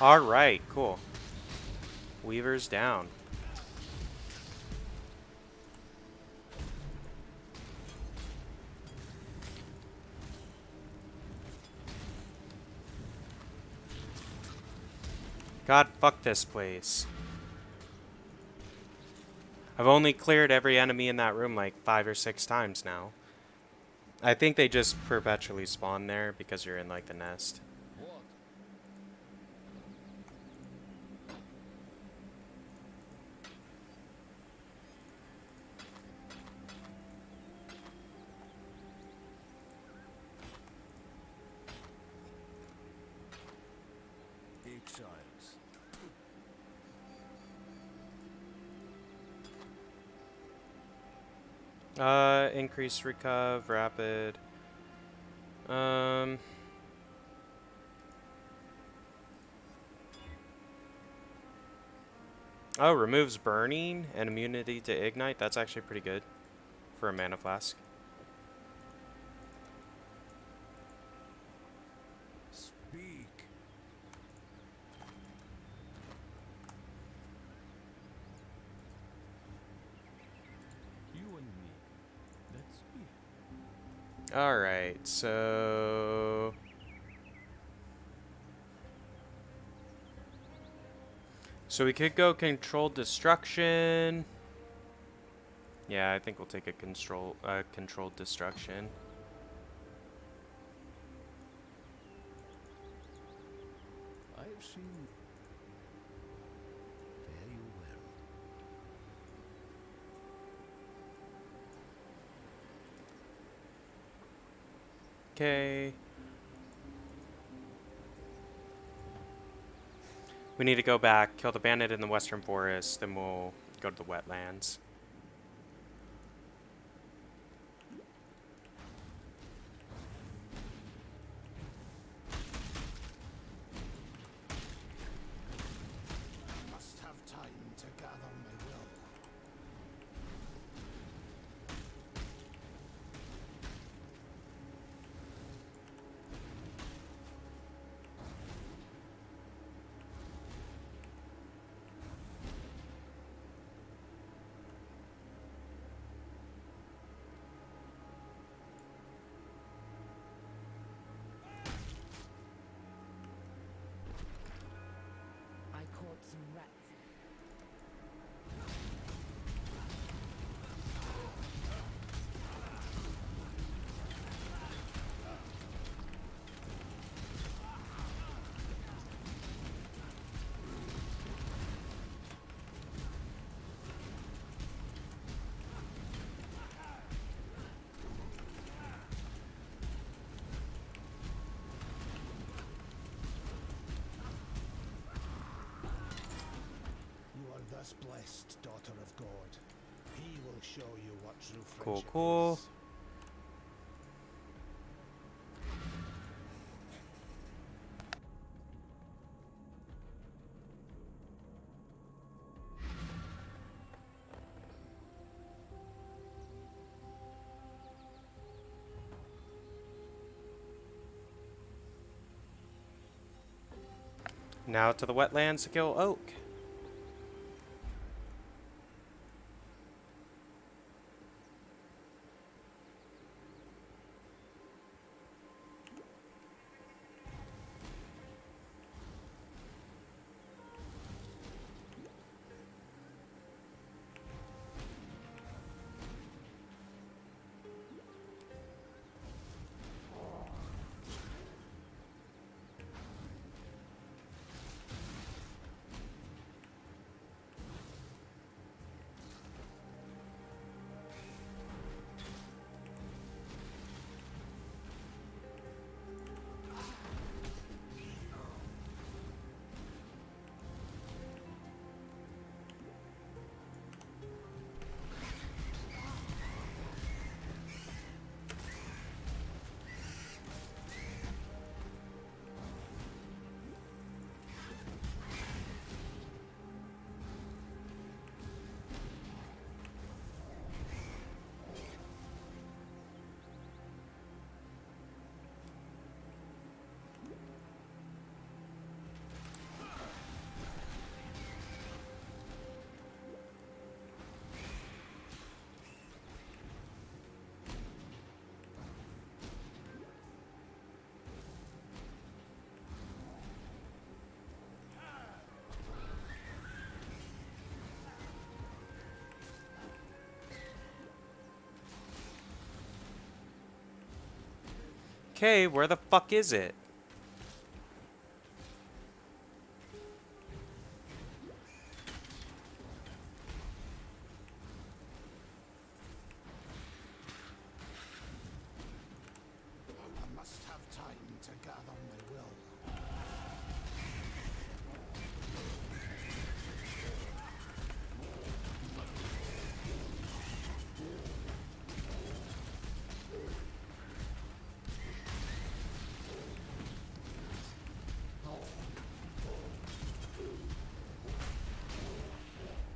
All right, cool. Weaver's down. God, fuck this place. I've only cleared every enemy in that room like 5 or 6 times now. I think they just perpetually spawn there because you're in like the nest. Exiles. Increase recuv, rapid. Oh, removes burning and immunity to ignite. That's actually pretty good for a mana flask. Speak. Alright, so... So we could go controlled destruction. Yeah, I think we'll take a controlled destruction. I have seen. Fare you well. Okay. We need to go back, kill the bandit in the western forest, then we'll go to the wetlands. Must have time to gather my will. I caught some rats. You are thus blessed, daughter of God. He will show you what true Cool, friendship cool. is. Now to the wetlands to kill Oak. Okay, where the fuck is it? I must have time to gather my will.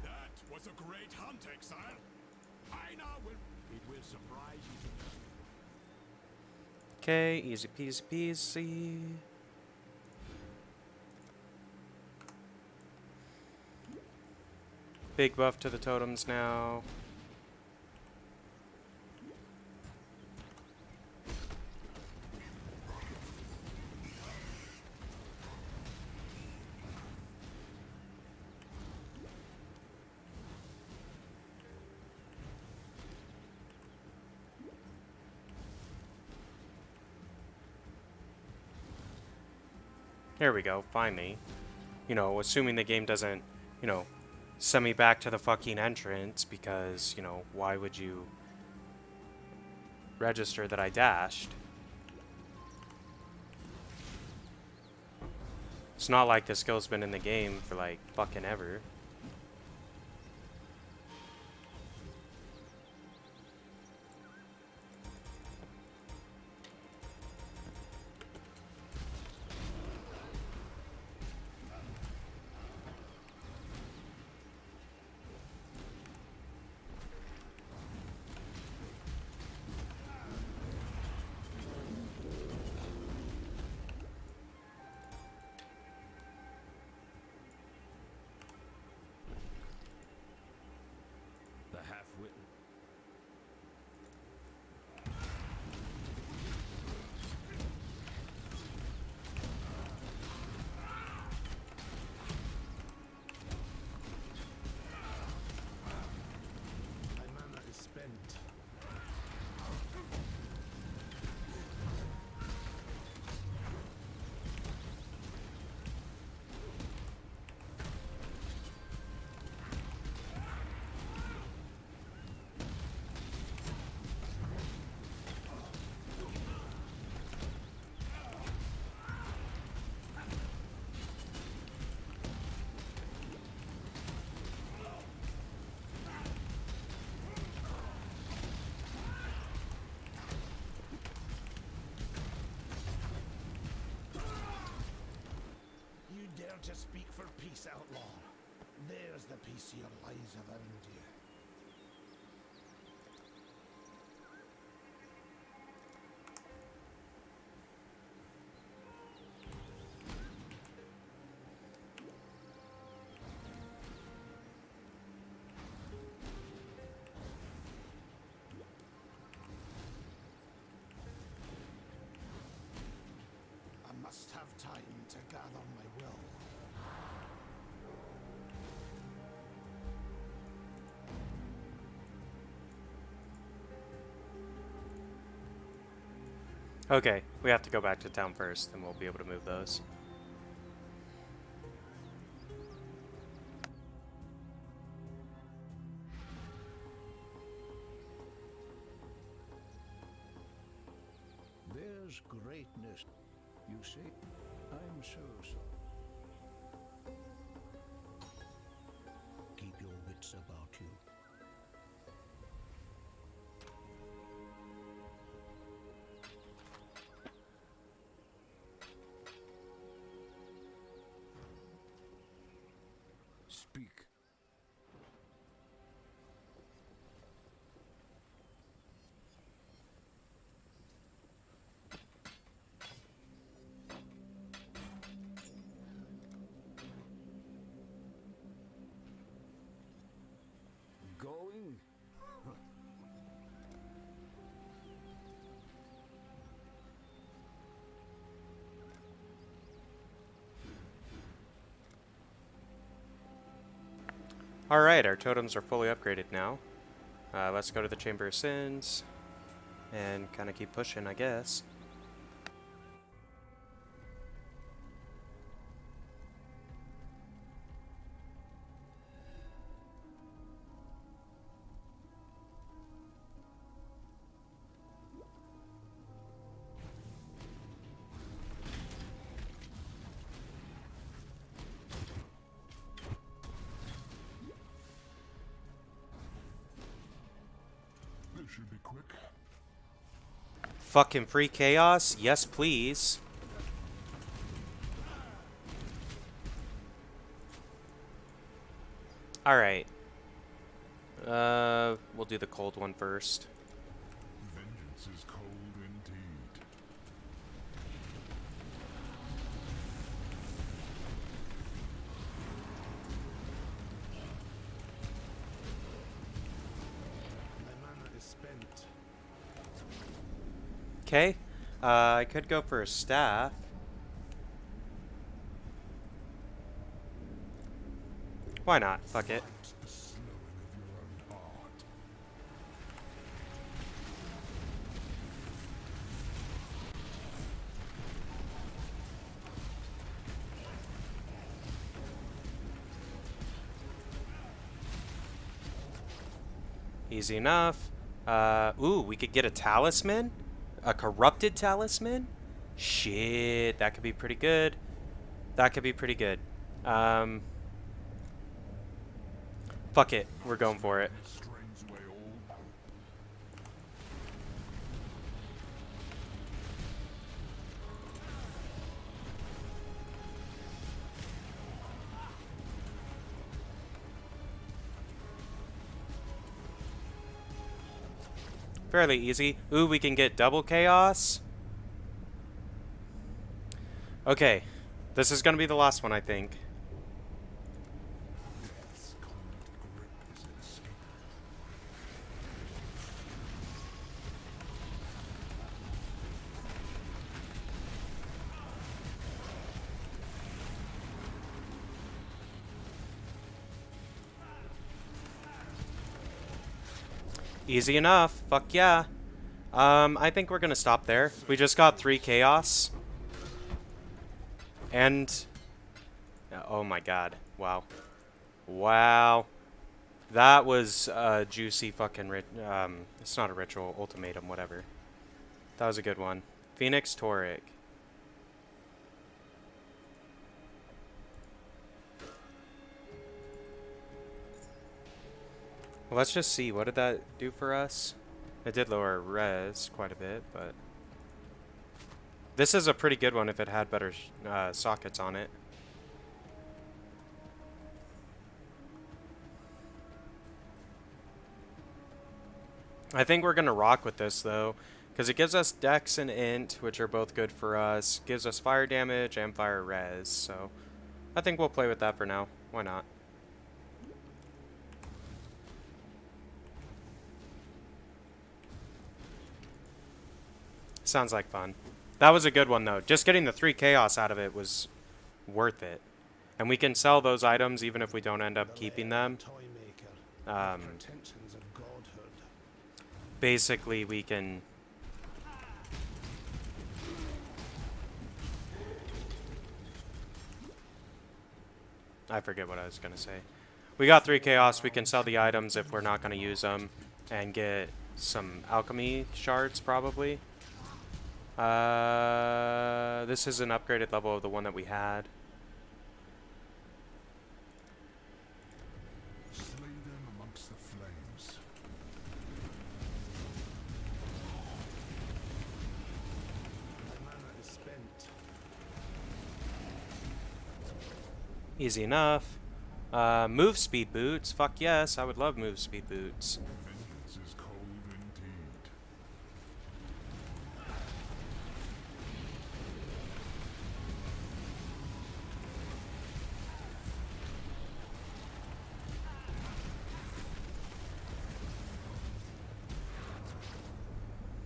That was a great hunt, Exile. I now will. It will surprise you. Okay, easy peasy peasy. Big buff to the totems now. There we go, finally. You know, assuming the game doesn't, you know, send me back to the fucking entrance because, you know, why would you register that I dashed? It's not like this skill's been in the game for like fucking ever. The half-witted. My mana is spent. You dare to speak for peace, outlaw? There's the peace your lies have earned you. I must have time to gather my will. Okay, we have to go back to town first, then we'll be able to move those. There's greatness. You see, I'm so sorry. Keep your wits about you. Speak. Going? Alright, our totems are fully upgraded now. Let's go to the Chamber of Sins and kind of keep pushing, I guess. This should be quick. Fucking free chaos? Yes, please. Alright. We'll do the cold one first. Vengeance is cold indeed. My mana is spent. Okay. I could go for a staff. Why not? Fuck it. It's the slowing of your own heart. Easy enough. Ooh, we could get a talisman? A corrupted talisman? Shit, that could be pretty good. That could be pretty good. Fuck it. We're going for it. Strains away all hope. Fairly easy. Ooh, we can get double chaos. Okay. This is going to be the last one, I think. Death's cold grip is inescapable. Easy enough. Fuck yeah. I think we're going to stop there. We just got 3 chaos. And... oh my god. Wow. Wow. That was a juicy fucking... it's not a ritual. Ultimatum, whatever. That was a good one. Phoenix Toric. Well, let's just see. What did that do for us? It did lower res quite a bit, but... this is a pretty good one if it had better sockets on it. I think we're going to rock with this, though, because it gives us Dex and Int, which are both good for us. Gives us fire damage and fire res, so I think we'll play with that for now. Why not? Sounds like fun. That was a good one, though. Just getting the 3 chaos out of it was worth it. And we can sell those items even if we don't end up keeping them. Pretensions of godhood. Basically, we can... I forget what I was going to say. We got 3 chaos. We can sell the items if we're not going to use them. And get some alchemy shards, probably. This is an upgraded level of the one that we had. Slay them amongst the flames. My mana is spent. Easy enough. Move speed boots. Fuck yes, I would love move speed boots. Vengeance is cold indeed.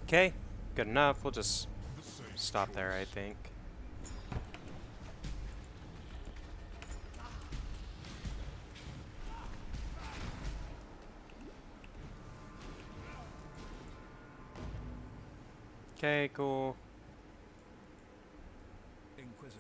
Okay, good enough. We'll just stop there, I think. Okay, cool. Inquisitor.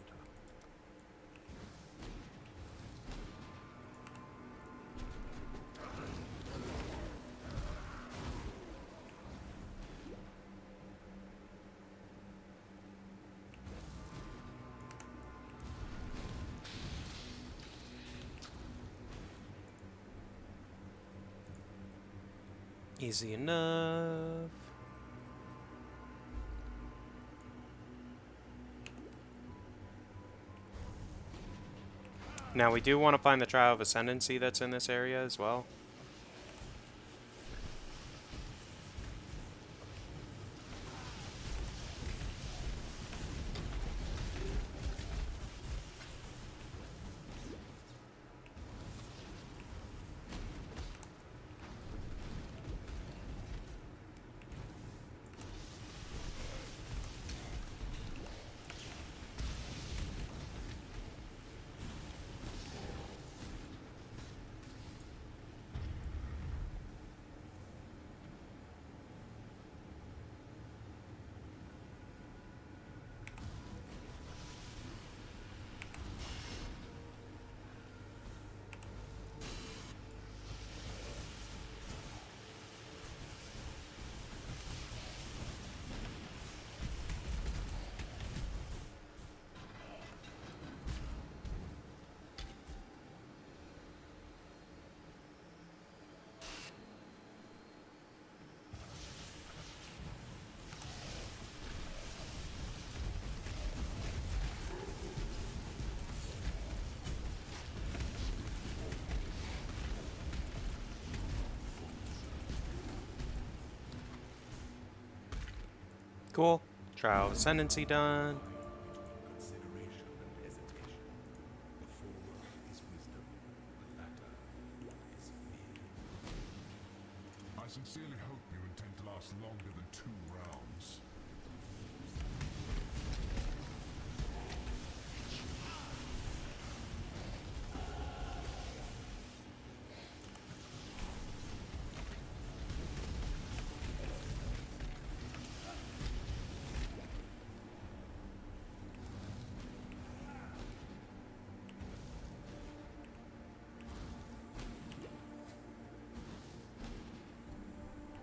Easy enough. Now we do want to find the Trial of Ascendancy that's in this area as well. Cool. Trial of Ascendancy done. Consideration and hesitation. The former is wisdom, the latter is fear. I sincerely hope you intend to last longer than 2 rounds.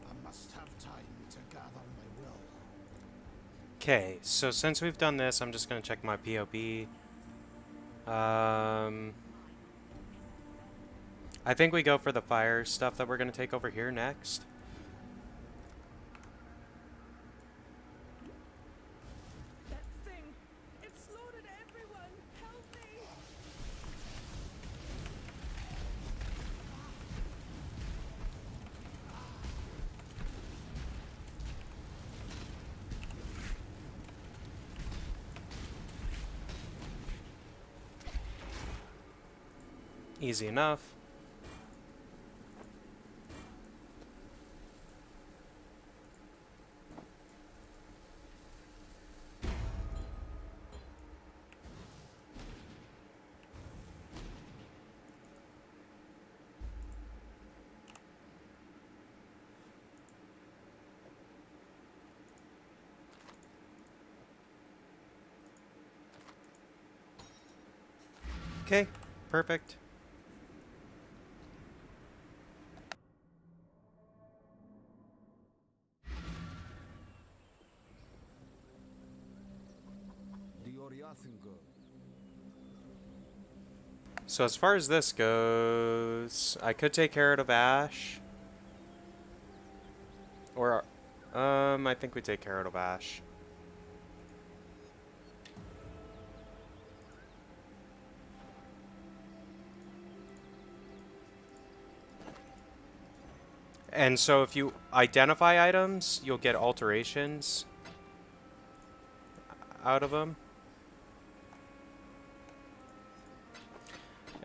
I must have time to gather my will. Okay, so since we've done this, I'm just gonna check my POB. I think we go for the fire stuff that we're gonna take over here next. That thing! It slaughtered everyone! Help me! Easy enough. Okay, perfect. So as far as this goes, I could take Herald of Ash. Or, I think we take Herald of Ash. And so if you identify items, you'll get alterations out of them.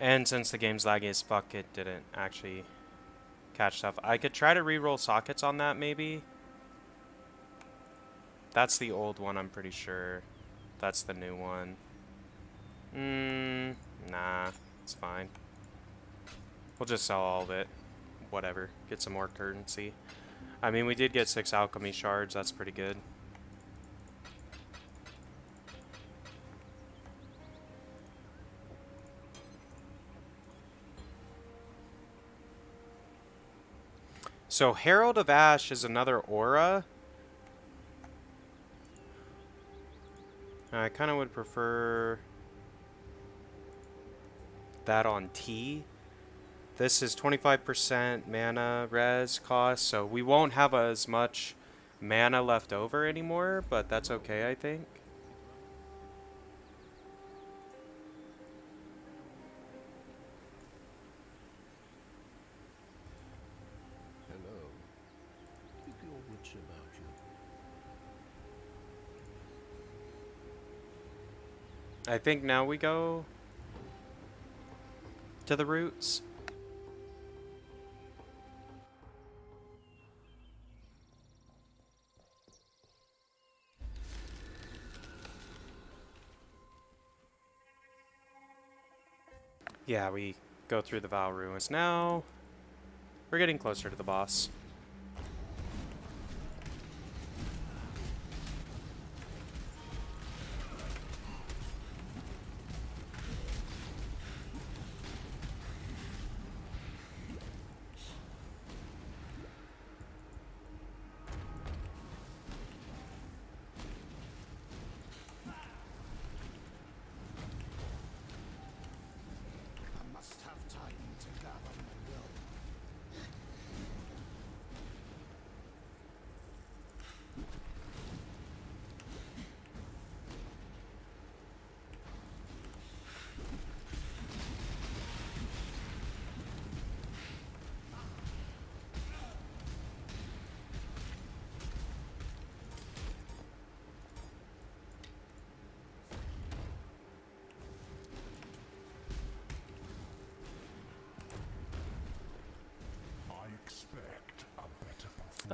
And since the game's laggy as fuck, it didn't actually catch stuff. I could try to re-roll sockets on that, maybe. That's the old one, I'm pretty sure. That's the new one. Nah, it's fine. We'll just sell all of it. Whatever. Get some more currency. I mean, we did get 6 alchemy shards. That's pretty good. So Herald of Ash is another aura. I kind of would prefer that on T. This is 25% mana res cost, so we won't have as much mana left over anymore, but that's okay, I think. Hello. Keep your wits about you. I think now we go to the roots. Yeah, we go through the Val Ruins now. We're getting closer to the boss. I must have time to gather my will.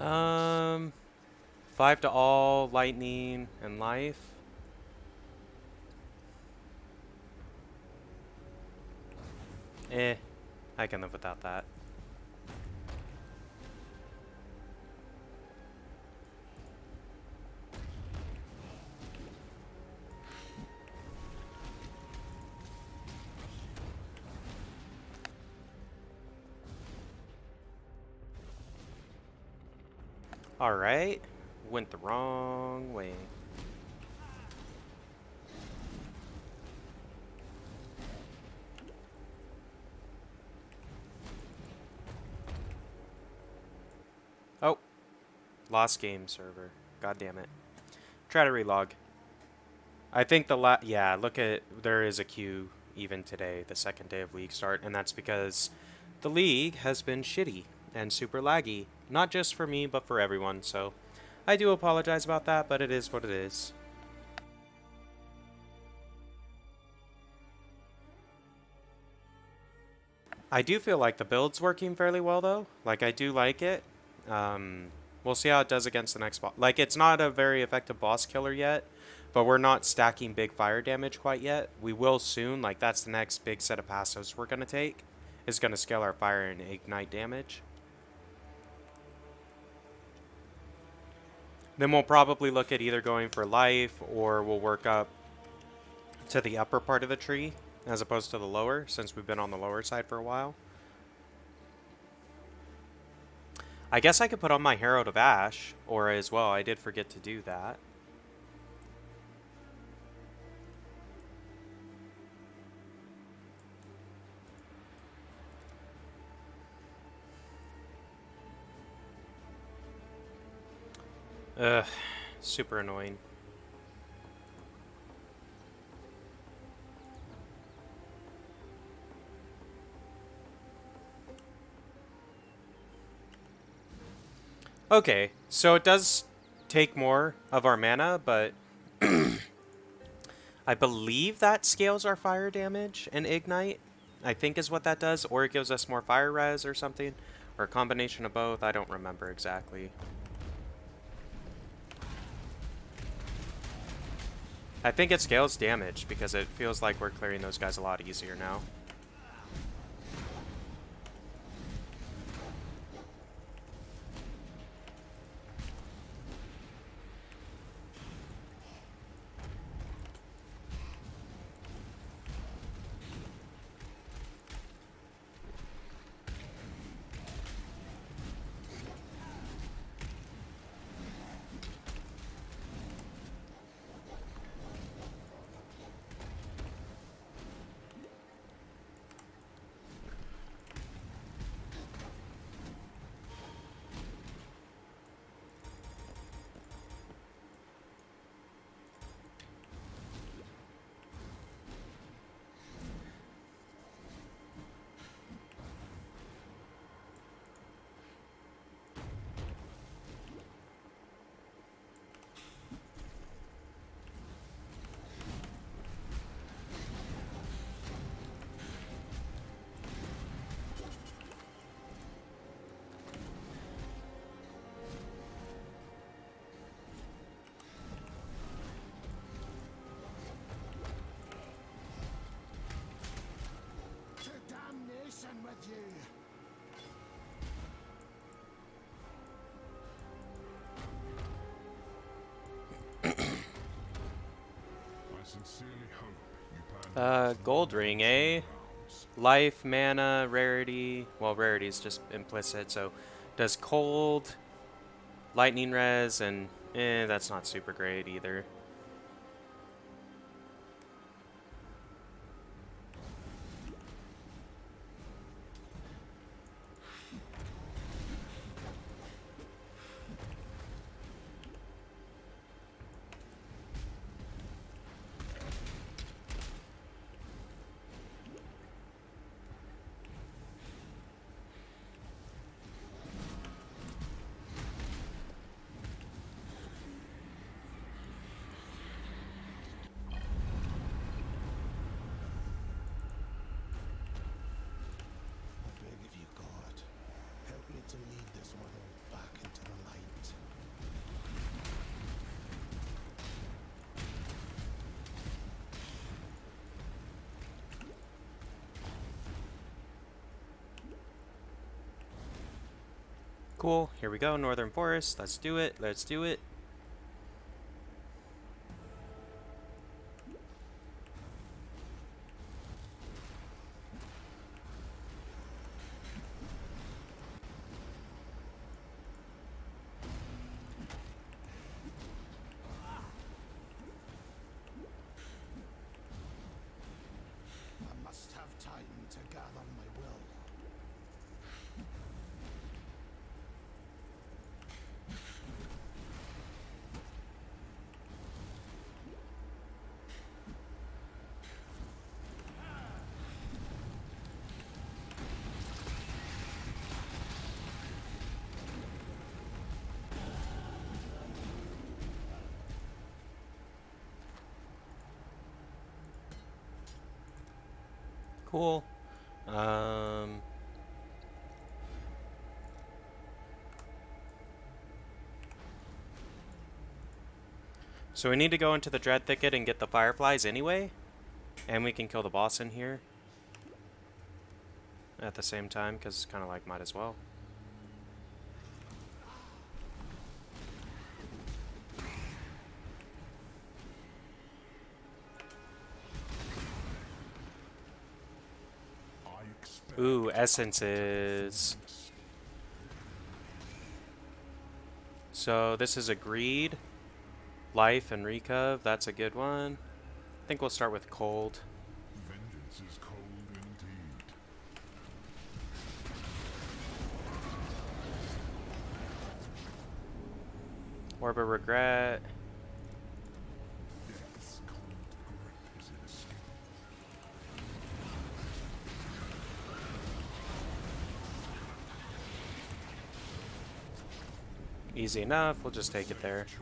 Um, 5 to all, lightning, and life. I can live without that. Alright, went the wrong way. Oh, lost game server. God damn it. Try to relog. I think yeah, look at, there is a queue even today, the second day of league start, and that's because the league has been shitty and super laggy. Not just for me, but for everyone, so I do apologize about that, but it is what it is. I do feel like the build's working fairly well, though. Like, I do like it. We'll see how it does against the next boss. Like, it's not a very effective boss killer yet, but we're not stacking big fire damage quite yet. We will soon. Like, that's the next big set of passos we're going to take. Is going to scale our fire and ignite damage. Then we'll probably look at either going for life, or we'll work up to the upper part of the tree as opposed to the lower, since we've been on the lower side for a while. I guess I could put on my Herald of Ash, or as well, I did forget to do that. Ugh, super annoying. Okay, so it does take more of our mana, but I believe that scales our fire damage and ignite, I think is what that does, or it gives us more fire res or something, or a combination of both. I don't remember exactly. I think it scales damage because it feels like we're clearing those guys a lot easier now. To damnation with you! I sincerely hope you plan Gold ring, eh? Life, mana, rarity. Well, rarity is just implicit, so does cold, lightning res, and that's not super great either. Cool. Here we go. Northern Forest. Let's do it. Let's do it. I must have time to gather my will. Cool. So we need to go into the Dread Thicket and get the Fireflies anyway. And we can kill the boss in here. At the same time, because it's kind of like, might as well. I expect Ooh, essences. So this is Agreed. Life and Recov, that's a good one. I think we'll start with Cold. vengeance is cold indeed. Orb of Regret. Death's cold grip is inescapable. Easy enough, we'll just take it there. Choice.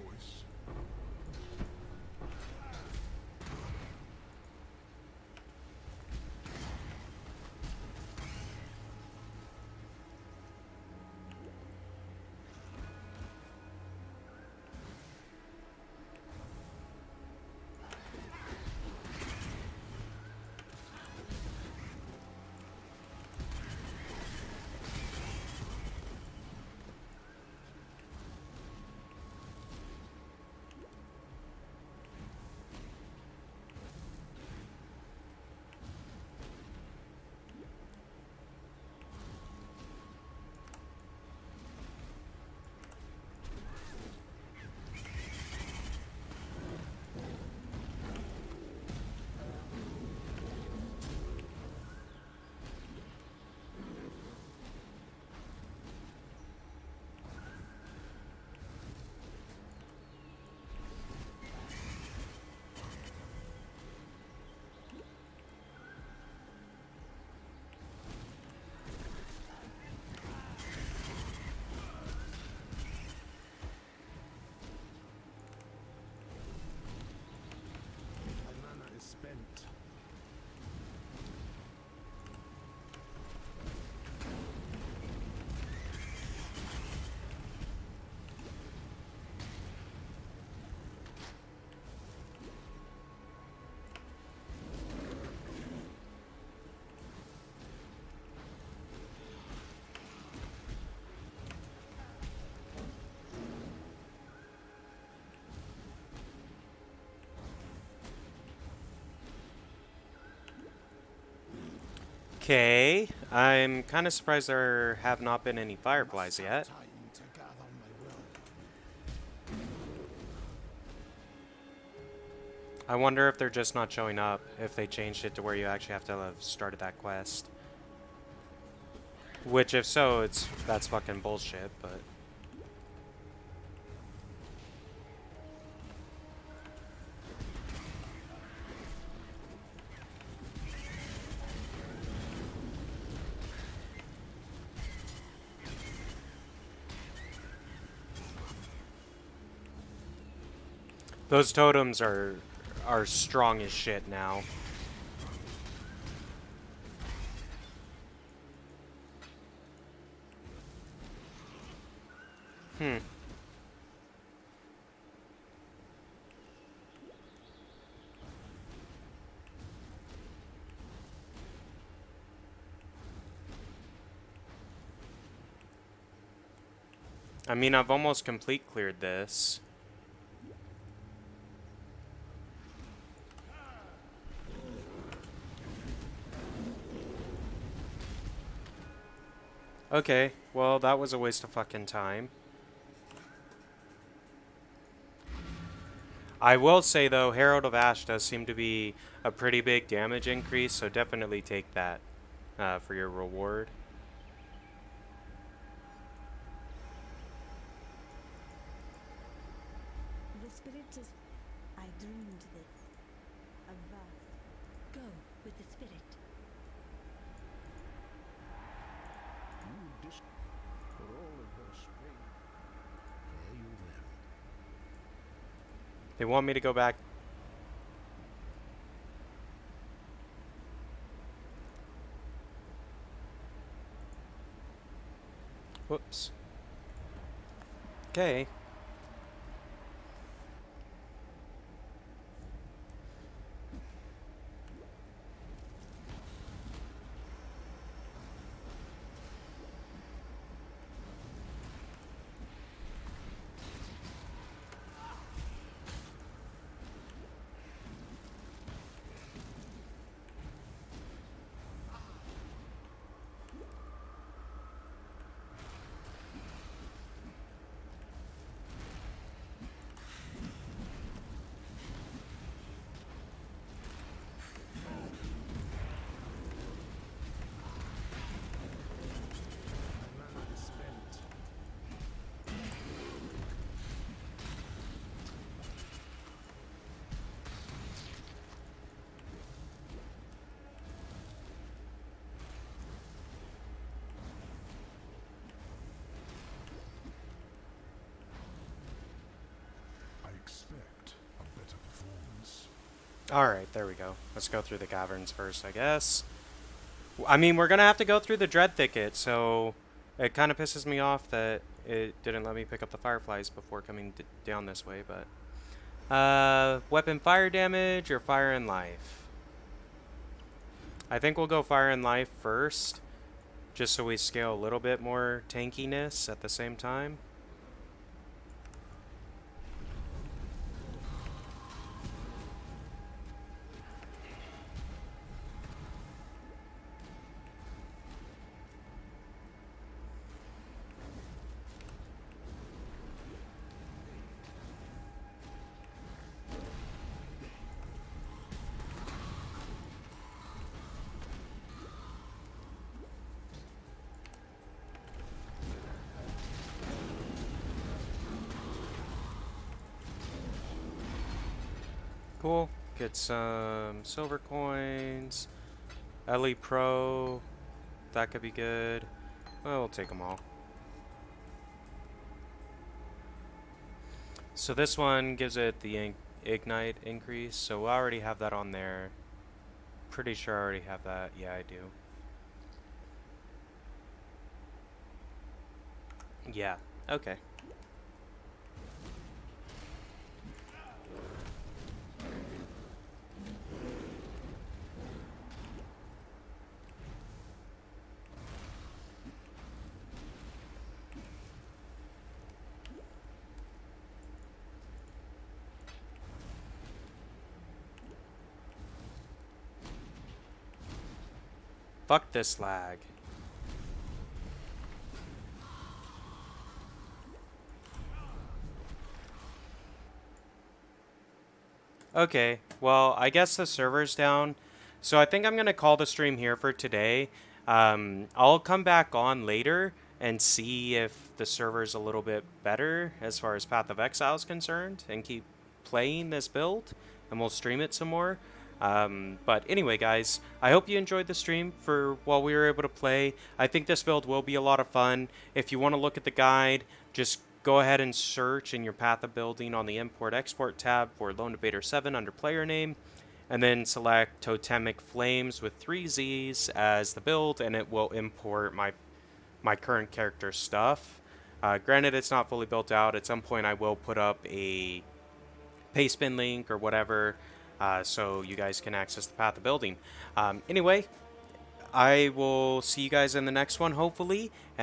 My mana is spent. Okay, I'm kind of surprised there have not been any Fireflies yet. Time to gather my will. I wonder if they're just not showing up, if they changed it to where you actually have to have started that quest. Which, if so, that's fucking bullshit, but... Those totems are strong as shit now. I mean, I've almost complete cleared this. Okay, well, that was a waste of fucking time. I will say, though, Herald of Ash does seem to be a pretty big damage increase, so definitely take that for your reward. The spirit is. I dreamed this. A vast. Go with the spirit. You for all of her spring. Fare you well. They want me to go back. Whoops. Okay. My mana is spent. I expect a better performance. Alright, there we go. Let's go through the caverns first, I guess. I mean, we're gonna have to go through the Dread Thicket, so it kind of pisses me off that it didn't let me pick up the Fireflies before coming down this way, but... weapon fire damage or fire and life? I think we'll go fire and life first, just so we scale a little bit more tankiness at the same time. Cool. Get some silver coins. Ellie Pro. That could be good. Well, we'll take them all. So this one gives it the ignite increase. So we already have that on there. Pretty sure I already have that. Yeah, I do. Yeah. Okay. Fuck this lag. Okay, well, I guess the server's down. So I think I'm going to call the stream here for today. I'll come back on later and see if the server's a little bit better as far as Path of Exile is concerned and keep playing this build, and we'll stream it some more. But anyway, guys, I hope you enjoyed the stream for while we were able to play. I think this build will be a lot of fun. If you want to look at the guide, just go ahead and search in your Path of Building on the Import-Export tab for Lone Debater 7 under player name, and then select Totemic Flames with 3 Z's as the build, and it will import my current character stuff. Granted, it's not fully built out. At some point, I will put up a pastebin link or whatever, so you guys can access the Path of Building. Anyway, I will see you guys in the next one, hopefully.